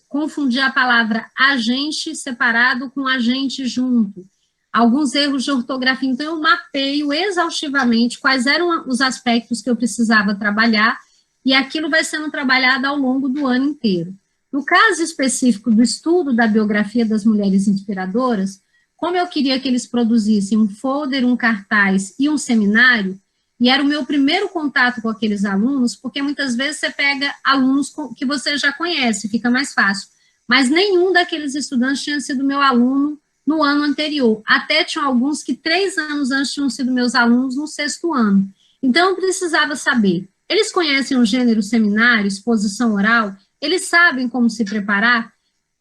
confundir a palavra agente separado com agente junto. Alguns erros de ortografia. Então, eu mapeio exaustivamente quais eram os aspectos que eu precisava trabalhar, e aquilo vai sendo trabalhado ao longo do ano inteiro. No caso específico do estudo da biografia das mulheres inspiradoras, como eu queria que eles produzissem um folder, um cartaz e um seminário, e era o meu primeiro contato com aqueles alunos, porque muitas vezes você pega alunos que você já conhece, fica mais fácil. Mas nenhum daqueles estudantes tinha sido meu aluno no ano anterior. Até tinham alguns que 3 anos antes tinham sido meus alunos no 6º ano. Então, eu precisava saber, eles conhecem o gênero seminário, exposição oral? Eles sabem como se preparar?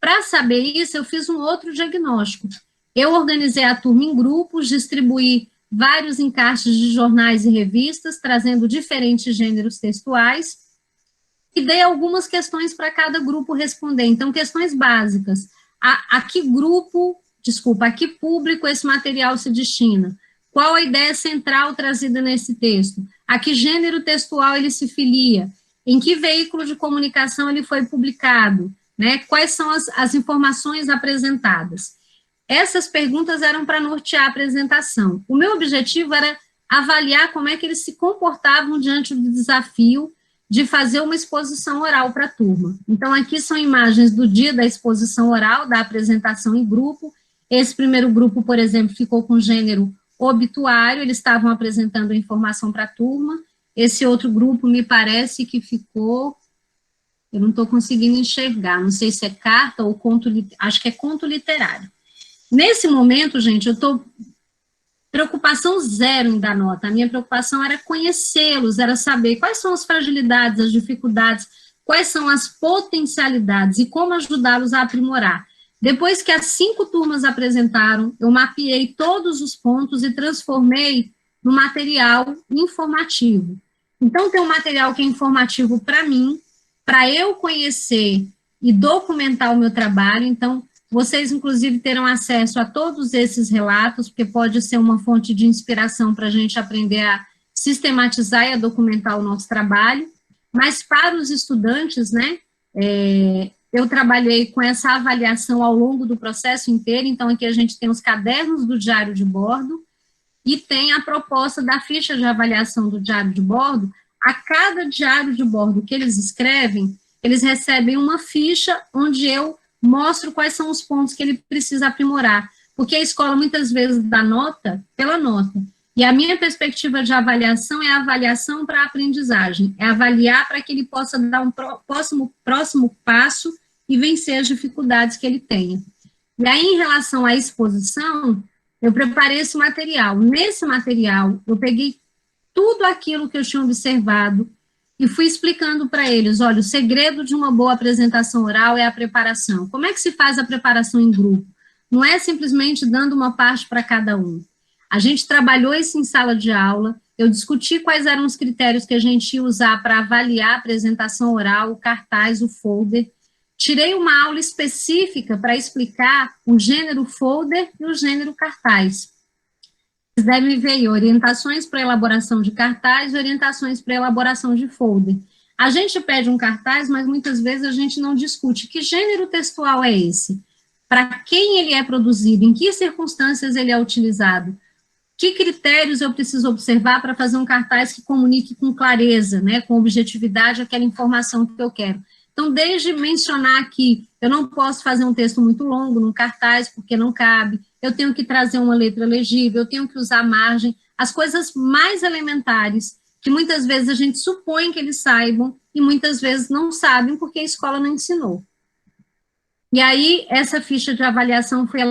Para saber isso, eu fiz um outro diagnóstico. Eu organizei a turma em grupos, distribuí vários encaixes de jornais e revistas, trazendo diferentes gêneros textuais, e dei algumas questões para cada grupo responder. Então, questões básicas. A que público esse material se destina? Qual a ideia central trazida nesse texto? A que gênero textual ele se filia? Em que veículo de comunicação ele foi publicado? Né? Quais são as informações apresentadas? Essas perguntas eram para nortear a apresentação. O meu objetivo era avaliar como é que eles se comportavam diante do desafio de fazer uma exposição oral para a turma. Então, aqui são imagens do dia da exposição oral, da apresentação em grupo. Esse primeiro grupo, por exemplo, ficou com gênero obituário, eles estavam apresentando a informação para a turma. Esse outro grupo, me parece que ficou, eu não estou conseguindo enxergar, não sei se é carta ou conto, acho que é conto literário. Nesse momento, gente, eu estou preocupação zero em dar nota. A minha preocupação era conhecê-los, era saber quais são as fragilidades, as dificuldades, quais são as potencialidades e como ajudá-los a aprimorar. Depois que as 5 turmas apresentaram, eu mapeei todos os pontos e transformei no material informativo. Então, tem um material que é informativo para mim, para eu conhecer e documentar o meu trabalho. Então, vocês, inclusive, terão acesso a todos esses relatos, porque pode ser uma fonte de inspiração para a gente aprender a sistematizar e a documentar o nosso trabalho. Mas para os estudantes, né, eu trabalhei com essa avaliação ao longo do processo inteiro. Então, aqui a gente tem os cadernos do diário de bordo e tem a proposta da ficha de avaliação do diário de bordo. A cada diário de bordo que eles escrevem, eles recebem uma ficha onde eu mostro quais são os pontos que ele precisa aprimorar, porque a escola muitas vezes dá nota pela nota, e a minha perspectiva de avaliação é a avaliação para a aprendizagem, é avaliar para que ele possa dar um próximo passo e vencer as dificuldades que ele tenha. E aí, em relação à exposição, eu preparei esse material. Nesse material, eu peguei tudo aquilo que eu tinha observado e fui explicando para eles, olha, o segredo de uma boa apresentação oral é a preparação. Como é que se faz a preparação em grupo? Não é simplesmente dando uma parte para cada um. A gente trabalhou isso em sala de aula, eu discuti quais eram os critérios que a gente ia usar para avaliar a apresentação oral, o cartaz, o folder. Tirei uma aula específica para explicar o gênero folder e o gênero cartaz. Vocês devem ver orientações para elaboração de cartaz e orientações para elaboração de folder. A gente pede um cartaz, mas muitas vezes a gente não discute que gênero textual é esse, para quem ele é produzido, em que circunstâncias ele é utilizado, que critérios eu preciso observar para fazer um cartaz que comunique com clareza, né, com objetividade, aquela informação que eu quero. Então, desde mencionar que eu não posso fazer um texto muito longo no cartaz, porque não cabe, eu tenho que trazer uma letra legível, eu tenho que usar margem, as coisas mais elementares, que muitas vezes a gente supõe que eles saibam, e muitas vezes não sabem, porque a escola não ensinou. E aí, essa ficha de avaliação foi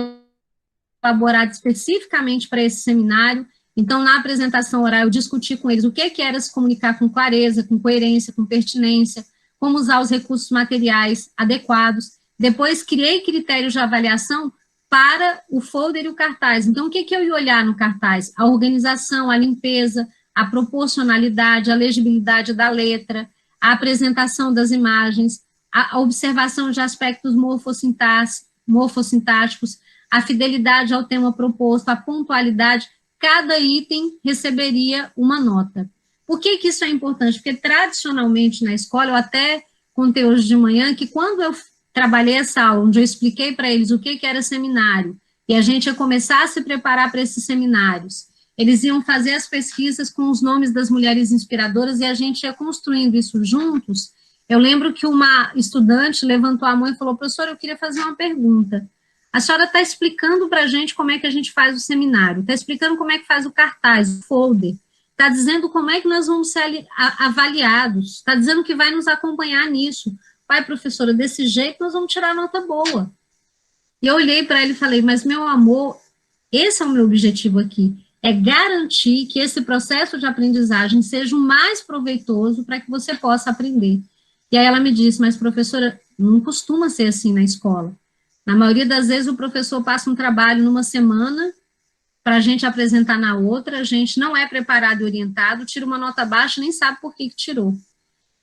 elaborado especificamente para esse seminário. Então, na apresentação oral, eu discuti com eles o que era se comunicar com clareza, com coerência, com pertinência, como usar os recursos materiais adequados. Depois, criei critérios de avaliação para o folder e o cartaz. Então, o que eu ia olhar no cartaz? A organização, a limpeza, a proporcionalidade, a legibilidade da letra, a apresentação das imagens, a observação de aspectos morfossintáticos, a fidelidade ao tema proposto, a pontualidade. Cada item receberia uma nota. Por que isso é importante? Porque, tradicionalmente, na escola, eu até contei hoje de manhã que quando eu trabalhei essa aula, onde eu expliquei para eles o que era seminário, e a gente ia começar a se preparar para esses seminários, eles iam fazer as pesquisas com os nomes das mulheres inspiradoras e a gente ia construindo isso juntos. Eu lembro que uma estudante levantou a mão e falou: professora, eu queria fazer uma pergunta. A senhora está explicando para a gente como é que a gente faz o seminário, está explicando como é que faz o cartaz, o folder, está dizendo como é que nós vamos ser avaliados, está dizendo que vai nos acompanhar nisso. Pai, professora, desse jeito nós vamos tirar nota boa. E eu olhei para ele e falei: mas, meu amor, esse é o meu objetivo aqui, é garantir que esse processo de aprendizagem seja o mais proveitoso para que você possa aprender. E aí ela me disse: mas, professora, não costuma ser assim na escola. Na maioria das vezes o professor passa um trabalho numa semana para a gente apresentar na outra, a gente não é preparado e orientado, tira uma nota baixa, nem sabe por que tirou.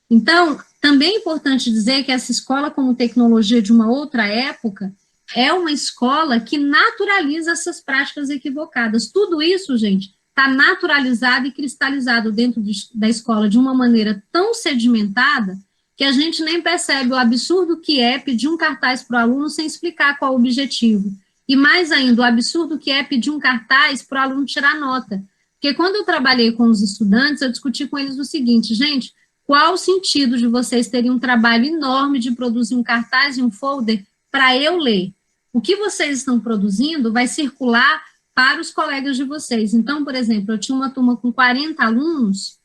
Então, também é importante dizer que essa escola como tecnologia de uma outra época é uma escola que naturaliza essas práticas equivocadas. Tudo isso, gente, está naturalizado e cristalizado dentro da escola de uma maneira tão sedimentada que a gente nem percebe o absurdo que é pedir um cartaz para o aluno sem explicar qual o objetivo. E mais ainda, o absurdo que é pedir um cartaz para o aluno tirar nota. Porque quando eu trabalhei com os estudantes, eu discuti com eles o seguinte: gente, qual o sentido de vocês terem um trabalho enorme de produzir um cartaz e um folder para eu ler? O que vocês estão produzindo vai circular para os colegas de vocês. Então, por exemplo, eu tinha uma turma com 40 alunos,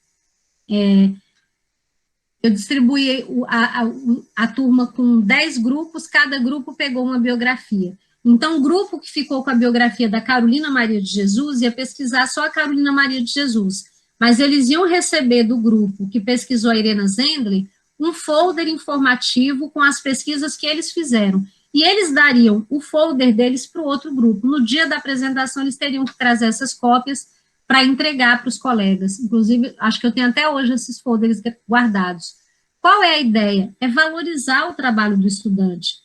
eu distribuí a turma com 10 grupos, cada grupo pegou uma biografia. Então, o grupo que ficou com a biografia da Carolina Maria de Jesus ia pesquisar só a Carolina Maria de Jesus, mas eles iam receber do grupo que pesquisou a Irena Zendler um folder informativo com as pesquisas que eles fizeram. E eles dariam o folder deles para o outro grupo. No dia da apresentação, eles teriam que trazer essas cópias para entregar para os colegas. Inclusive, acho que eu tenho até hoje esses folders guardados. Qual é a ideia? É valorizar o trabalho do estudante.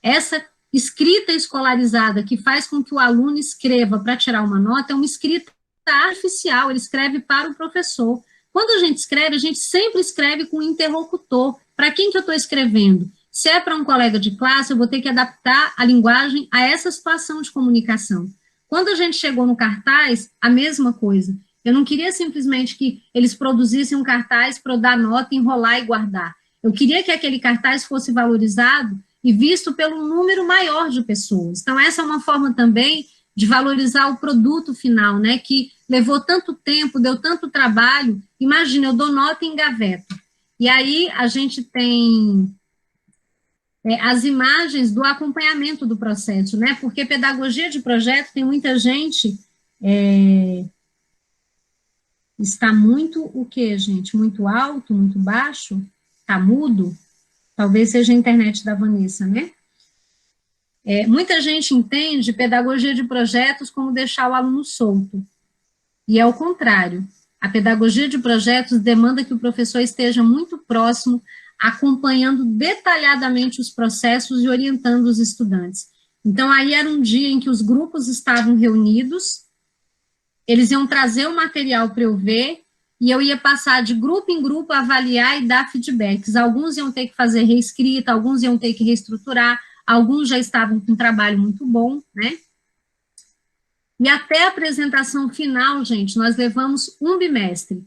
Essa escrita escolarizada que faz com que o aluno escreva para tirar uma nota é uma escrita artificial, ele escreve para o professor. Quando a gente escreve, a gente sempre escreve com um interlocutor. Para quem que eu estou escrevendo? Se é para um colega de classe, eu vou ter que adaptar a linguagem a essa situação de comunicação. Quando a gente chegou no cartaz, a mesma coisa. Eu não queria simplesmente que eles produzissem um cartaz para eu dar nota, enrolar e guardar. Eu queria que aquele cartaz fosse valorizado e visto pelo número maior de pessoas. Então, essa é uma forma também de valorizar o produto final, né, que levou tanto tempo, deu tanto trabalho. Imagina, eu dou nota em gaveta. E aí a gente tem as imagens do acompanhamento do processo, né, porque pedagogia de projeto tem muita gente... Está muito o quê, gente? Muito alto, muito baixo? Está mudo? Talvez seja a internet da Vanessa, né? Muita gente entende pedagogia de projetos como deixar o aluno solto. E é o contrário. A pedagogia de projetos demanda que o professor esteja muito próximo, acompanhando detalhadamente os processos e orientando os estudantes. Então, aí era um dia em que os grupos estavam reunidos, eles iam trazer o material para eu ver, e eu ia passar de grupo em grupo, avaliar e dar feedbacks. Alguns iam ter que fazer reescrita, alguns iam ter que reestruturar, alguns já estavam com um trabalho muito bom, né? E até a apresentação final, gente, nós levamos um bimestre.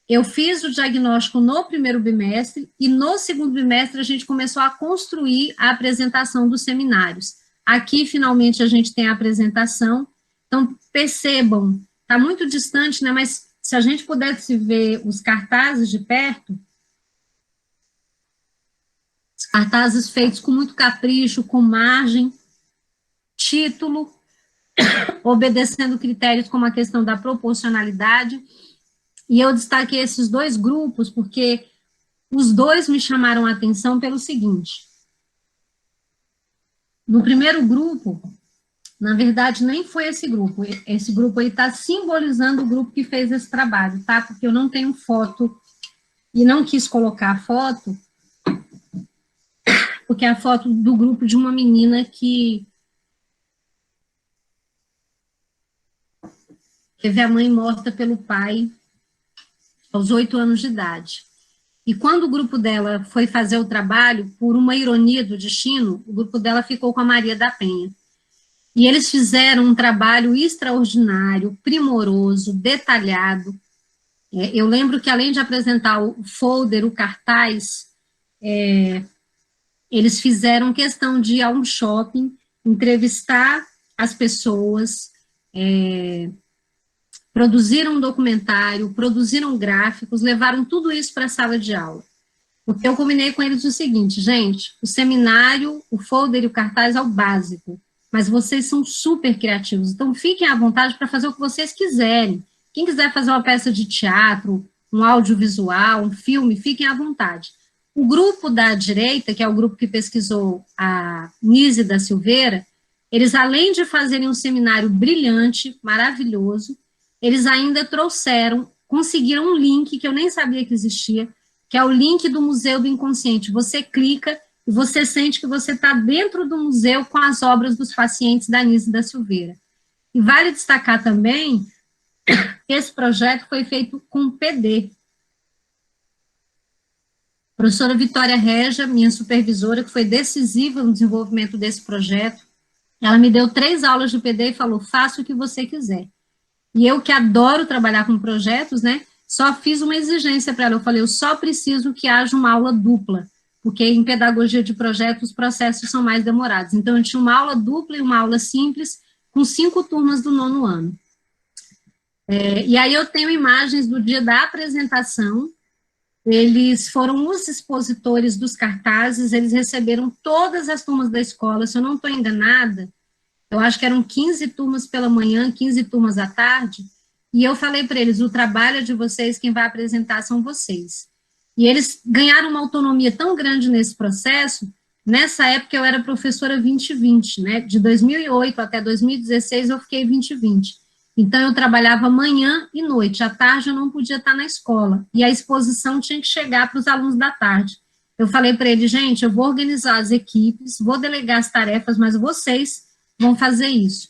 Eu fiz o diagnóstico no primeiro bimestre, e no segundo bimestre a gente começou a construir a apresentação dos seminários. Aqui, finalmente, a gente tem a apresentação. Então, percebam, está muito distante, né, mas se a gente pudesse ver os cartazes de perto, os cartazes feitos com muito capricho, com margem, título, obedecendo critérios como a questão da proporcionalidade. E eu destaquei esses dois grupos porque os dois me chamaram a atenção pelo seguinte: no primeiro grupo, na verdade, nem foi esse grupo aí está simbolizando o grupo que fez esse trabalho, tá? Porque eu não tenho foto e não quis colocar a foto, porque é a foto do grupo de uma menina que teve a mãe morta pelo pai aos 8 anos de idade. E quando o grupo dela foi fazer o trabalho, por uma ironia do destino, o grupo dela ficou com a Maria da Penha. E eles fizeram um trabalho extraordinário, primoroso, detalhado. Eu lembro que, além de apresentar o folder, o cartaz, eles fizeram questão de ir a um shopping, entrevistar as pessoas, produziram um documentário, produziram gráficos, levaram tudo isso para a sala de aula. Porque eu combinei com eles o seguinte: gente, o seminário, o folder e o cartaz é o básico, mas vocês são super criativos, então fiquem à vontade para fazer o que vocês quiserem. Quem quiser fazer uma peça de teatro, um audiovisual, um filme, fiquem à vontade. O grupo da direita, que é o grupo que pesquisou a Nise da Silveira, eles, além de fazerem um seminário brilhante, maravilhoso, eles ainda conseguiram um link que eu nem sabia que existia, que é o link do Museu do Inconsciente. Você clica e você sente que você está dentro do museu com as obras dos pacientes da Nise da Silveira. E vale destacar também que esse projeto foi feito com PD. A professora Vitória Regia, minha supervisora, que foi decisiva no desenvolvimento desse projeto, ela me deu 3 aulas de PD e falou: faça o que você quiser. E eu, que adoro trabalhar com projetos, né, só fiz uma exigência para ela. Eu falei: eu só preciso que haja uma aula dupla, porque em pedagogia de projetos os processos são mais demorados. Então, eu tinha uma aula dupla e uma aula simples, com 5 turmas do 9º ano. E aí eu tenho imagens do dia da apresentação. Eles foram os expositores dos cartazes, eles receberam todas as turmas da escola, se eu não estou enganada, eu acho que eram 15 turmas pela manhã, 15 turmas à tarde, e eu falei para eles: o trabalho é de vocês, quem vai apresentar são vocês. E eles ganharam uma autonomia tão grande nesse processo. Nessa época eu era professora 2020, né, de 2008 até 2016 eu fiquei 2020. Então eu trabalhava manhã e noite, à tarde eu não podia estar na escola, e a exposição tinha que chegar para os alunos da tarde. Eu falei para eles: gente, eu vou organizar as equipes, vou delegar as tarefas, mas vocês vão fazer isso.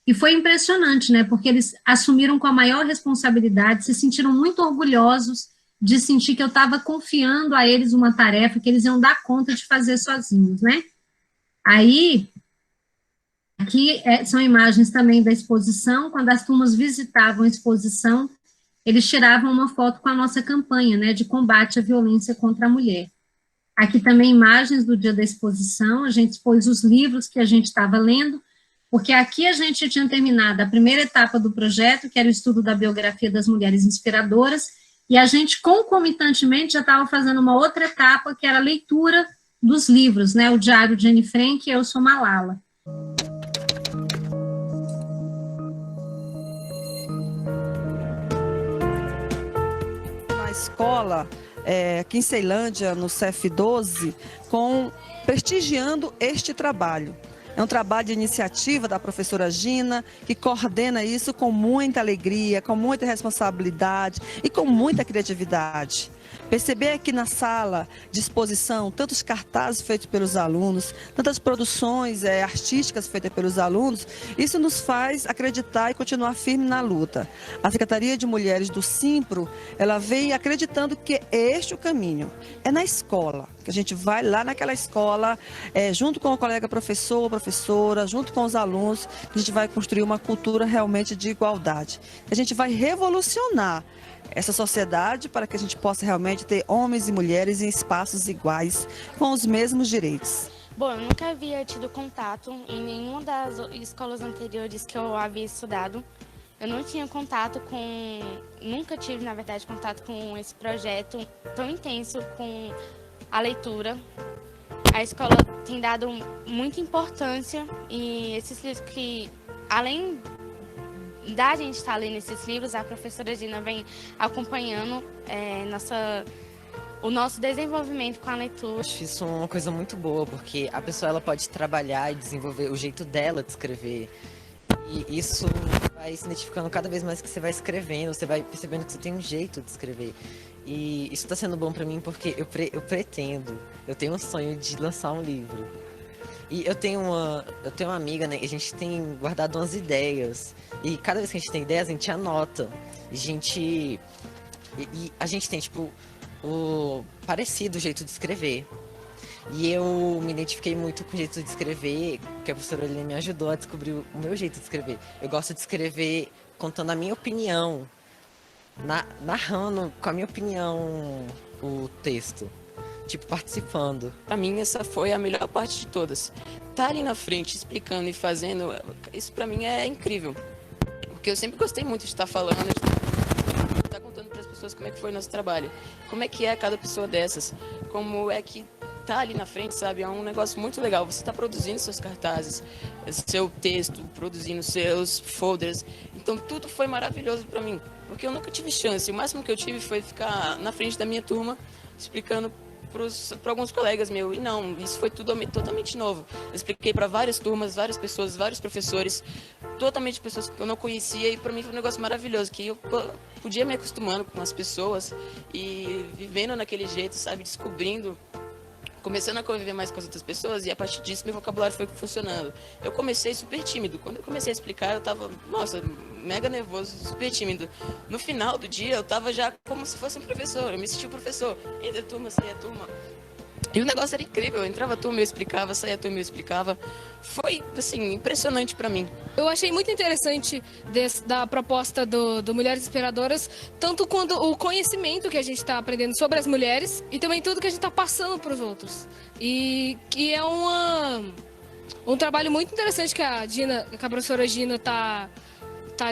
E foi impressionante, né, porque eles assumiram com a maior responsabilidade, se sentiram muito orgulhosos de sentir que eu estava confiando a eles uma tarefa que eles iam dar conta de fazer sozinhos, né. Aí, aqui são imagens também da exposição. Quando as turmas visitavam a exposição, eles tiravam uma foto com a nossa campanha, né, de combate à violência contra a mulher. Aqui também imagens do dia da exposição, a gente expôs os livros que a gente estava lendo, porque aqui a gente tinha terminado a primeira etapa do projeto, que era o estudo da biografia das mulheres inspiradoras, e a gente, concomitantemente, já estava fazendo uma outra etapa, que era a leitura dos livros, né, o Diário de Anne Frank e Eu Sou Malala. Na escola, aqui em Ceilândia, no CEF12, prestigiando este trabalho. É um trabalho de iniciativa da professora Gina, que coordena isso com muita alegria, com muita responsabilidade e com muita criatividade. Perceber aqui na sala de exposição tantos cartazes feitos pelos alunos, tantas produções artísticas feitas pelos alunos, isso nos faz acreditar e continuar firme na luta. A Secretaria de Mulheres do Simpro, ela vem acreditando que é este o caminho. É na escola, que a gente vai lá naquela escola, junto com o colega professor, professora, junto com os alunos, que a gente vai construir uma cultura realmente de igualdade. A gente vai revolucionar essa sociedade para que a gente possa realmente ter homens e mulheres em espaços iguais, com os mesmos direitos. Bom, eu nunca havia tido contato em nenhuma das escolas anteriores que eu havia estudado. Eu não tinha nunca tive, na verdade, contato com esse projeto tão intenso com a leitura. A escola tem dado muita importância e esses livros que além da gente estar lendo esses livros, a professora Gina vem acompanhando o nosso desenvolvimento com a leitura. Acho isso uma coisa muito boa, porque a pessoa ela pode trabalhar e desenvolver o jeito dela de escrever. E isso vai se identificando cada vez mais que você vai escrevendo, você vai percebendo que você tem um jeito de escrever. E isso está sendo bom para mim porque eu pretendo, eu tenho um sonho de lançar um livro. E eu tenho uma amiga, né, e a gente tem guardado umas ideias. E cada vez que a gente tem ideias, a gente anota. E a gente tem, tipo, o parecido jeito de escrever. E eu me identifiquei muito com o jeito de escrever, que a professora Aline me ajudou a descobrir o meu jeito de escrever. Eu gosto de escrever contando a minha opinião, narrando com a minha opinião o texto, tipo, participando. Pra mim, essa foi a melhor parte de todas. Tá ali na frente, explicando e fazendo, isso pra mim é incrível. Porque eu sempre gostei muito de estar falando, de estar contando para as pessoas como é que foi o nosso trabalho, como é que é cada pessoa dessas, como é que tá ali na frente, sabe? É um negócio muito legal. Você tá produzindo seus cartazes, seu texto, produzindo seus folders. Então tudo foi maravilhoso para mim, porque eu nunca tive chance. O máximo que eu tive foi ficar na frente da minha turma explicando para alguns colegas meus. E não, isso foi tudo totalmente novo. Eu expliquei para várias turmas, várias pessoas, vários professores, totalmente pessoas que eu não conhecia, e para mim foi um negócio maravilhoso, que eu podia me acostumando com as pessoas e vivendo naquele jeito, sabe, descobrindo, começando a conviver mais com as outras pessoas, e a partir disso meu vocabulário foi funcionando. Eu comecei super tímido. Quando eu comecei a explicar, eu tava, nossa, mega nervoso, super tímido. No final do dia, eu tava já como se fosse um professor. Eu me sentia um professor. Entra a turma, saia a turma. E o negócio era incrível. Eu entrava a turma, eu explicava, saia a turma, eu explicava. Foi, assim, impressionante para mim. Eu achei muito interessante da proposta do Mulheres Inspiradoras, tanto quanto o conhecimento que a gente está aprendendo sobre as mulheres e também tudo que a gente está passando para os outros. E que é um trabalho muito interessante que a professora Gina está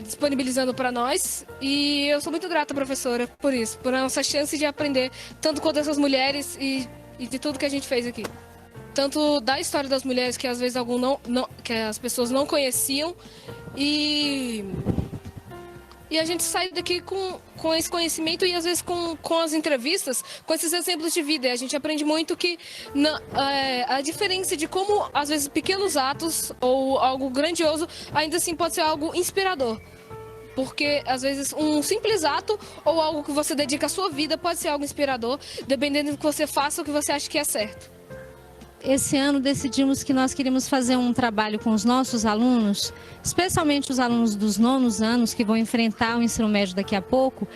disponibilizando para nós, e eu sou muito grata, professora, por isso, por nossa chance de aprender tanto quanto essas mulheres e de tudo que a gente fez aqui. Tanto da história das mulheres, que às vezes que as pessoas não conheciam, e a gente sai daqui com esse conhecimento, e às vezes com as entrevistas, com esses exemplos de vida. E a gente aprende muito que a diferença de como, às vezes, pequenos atos ou algo grandioso ainda assim pode ser algo inspirador. Porque, às vezes, um simples ato ou algo que você dedica à sua vida pode ser algo inspirador, dependendo do que você faça ou que você acha que é certo. Esse ano decidimos que nós queríamos fazer um trabalho com os nossos alunos, especialmente os alunos dos 9º anos que vão enfrentar o ensino médio daqui a pouco,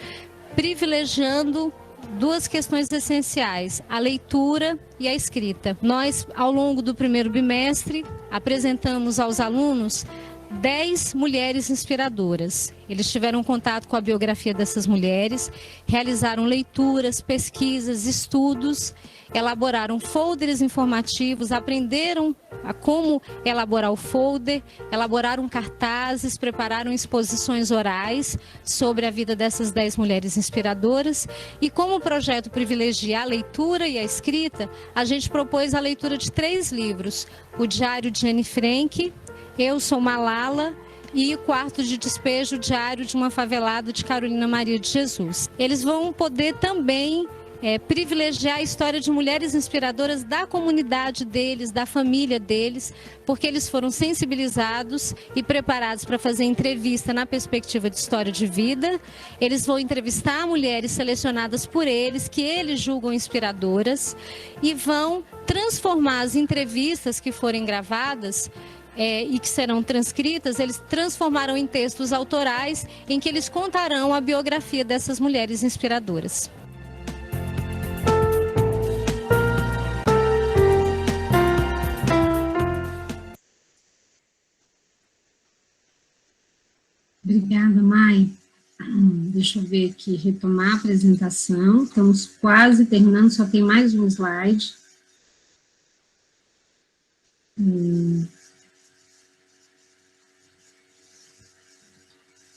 privilegiando duas questões essenciais, a leitura e a escrita. Nós, ao longo do primeiro bimestre, apresentamos aos alunos 10 mulheres inspiradoras. Eles tiveram contato com a biografia dessas mulheres, realizaram leituras, pesquisas, estudos, elaboraram folders informativos, aprenderam a como elaborar o folder, elaboraram cartazes, prepararam exposições orais sobre a vida dessas 10 mulheres inspiradoras. E como o projeto privilegia a leitura e a escrita, a gente propôs a leitura de 3 livros: o Diário de Anne Frank, Eu Sou Malala e o Quarto de Despejo, Diário de uma Favelada, de Carolina Maria de Jesus. Eles vão poder também privilegiar a história de mulheres inspiradoras da comunidade deles, da família deles, porque eles foram sensibilizados e preparados para fazer entrevista na perspectiva de história de vida. Eles vão entrevistar mulheres selecionadas por eles, que eles julgam inspiradoras, e vão transformar as entrevistas que forem gravadas e que serão transcritas, eles transformarão em textos autorais em que eles contarão a biografia dessas mulheres inspiradoras. Obrigada, Mai. Deixa eu ver aqui, retomar a apresentação. Estamos quase terminando, só tem mais um slide.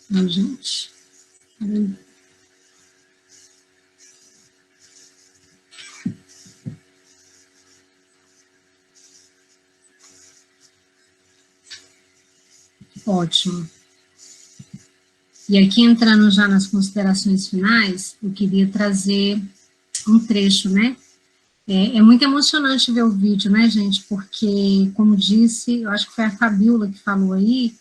Gente. Ótimo. E aqui, entrando já nas considerações finais, eu queria trazer um trecho, né? É muito emocionante ver o vídeo, né, gente? Porque, como disse, eu acho que foi a Fabiola que falou aí,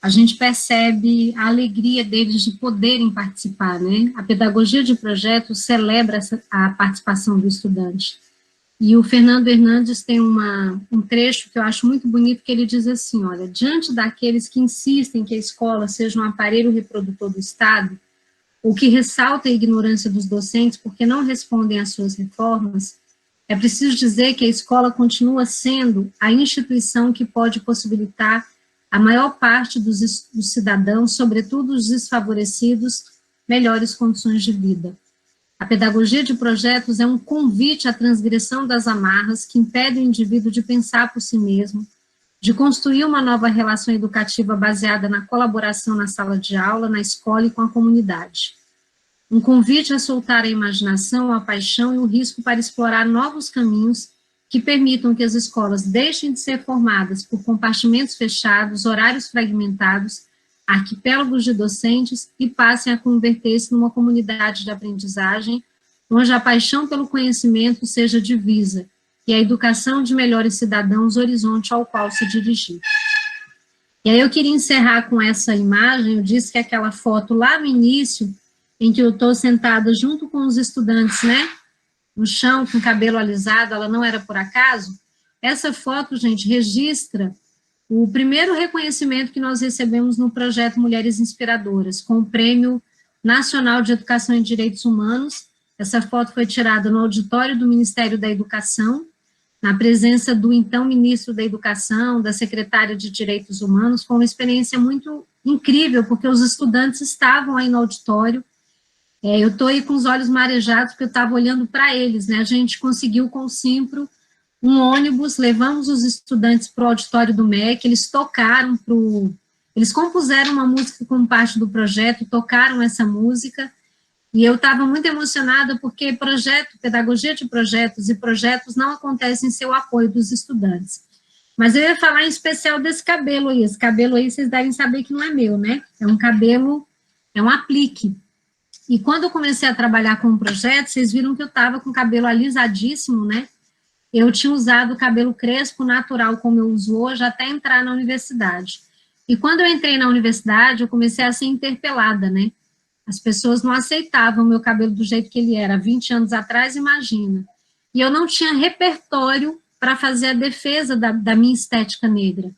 a gente percebe a alegria deles de poderem participar, né? A pedagogia de projeto celebra a participação do estudante. E o Fernando Hernandes tem um trecho que eu acho muito bonito, que ele diz assim, olha, diante daqueles que insistem que a escola seja um aparelho reprodutor do Estado, ou que ressalta a ignorância dos docentes porque não respondem às suas reformas, é preciso dizer que a escola continua sendo a instituição que pode possibilitar a maior parte dos cidadãos, sobretudo os desfavorecidos, melhores condições de vida. A pedagogia de projetos é um convite à transgressão das amarras que impedem o indivíduo de pensar por si mesmo, de construir uma nova relação educativa baseada na colaboração na sala de aula, na escola e com a comunidade. Um convite a soltar a imaginação, a paixão e o risco para explorar novos caminhos que permitam que as escolas deixem de ser formadas por compartimentos fechados, horários fragmentados, arquipélagos de docentes e passem a converter-se numa comunidade de aprendizagem, onde a paixão pelo conhecimento seja divisa e a educação de melhores cidadãos horizonte ao qual se dirigir. E aí eu queria encerrar com essa imagem, eu disse que aquela foto lá no início, em que eu estou sentada junto com os estudantes, né, no chão, com o cabelo alisado, ela não era por acaso. Essa foto, gente, registra o primeiro reconhecimento que nós recebemos no projeto Mulheres Inspiradoras, com o Prêmio Nacional de Educação e Direitos Humanos. Essa foto foi tirada no auditório do Ministério da Educação, na presença do então ministro da Educação, da secretária de Direitos Humanos. Foi uma experiência muito incrível, porque os estudantes estavam aí no auditório. Eu estou aí com os olhos marejados, porque eu estava olhando para eles, né? A gente conseguiu com o Simpro um ônibus, levamos os estudantes para o auditório do MEC, eles tocaram eles compuseram uma música como parte do projeto, tocaram essa música, e eu estava muito emocionada, porque pedagogia de projetos e projetos não acontecem sem o apoio dos estudantes. Mas eu ia falar em especial desse cabelo aí, esse cabelo aí vocês devem saber que não é meu, né? É um cabelo, é um aplique. E quando eu comecei a trabalhar com o projeto, vocês viram que eu estava com o cabelo alisadíssimo, né? Eu tinha usado o cabelo crespo natural, como eu uso hoje, até entrar na universidade. E quando eu entrei na universidade, eu comecei a ser interpelada, né? As pessoas não aceitavam o meu cabelo do jeito que ele era, 20 anos atrás, imagina. E eu não tinha repertório para fazer a defesa da minha estética negra.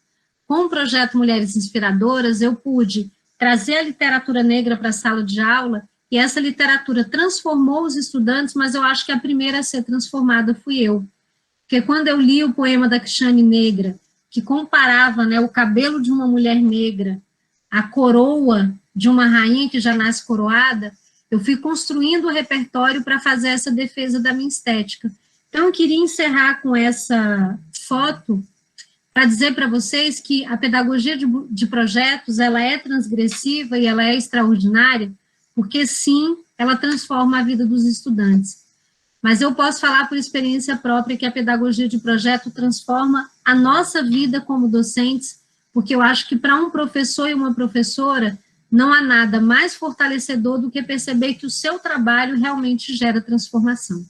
Com o projeto Mulheres Inspiradoras, eu pude trazer a literatura negra para a sala de aula, e essa literatura transformou os estudantes, mas eu acho que a primeira a ser transformada fui eu. Porque quando eu li o poema da Cristiane Negra, que comparava, né, o cabelo de uma mulher negra à coroa de uma rainha que já nasce coroada, eu fui construindo o repertório para fazer essa defesa da minha estética. Então, eu queria encerrar com essa foto para dizer para vocês que a pedagogia de projetos, ela é transgressiva e ela é extraordinária, porque, sim, ela transforma a vida dos estudantes. Mas eu posso falar por experiência própria que a pedagogia de projeto transforma a nossa vida como docentes, porque eu acho que para um professor e uma professora não há nada mais fortalecedor do que perceber que o seu trabalho realmente gera transformação.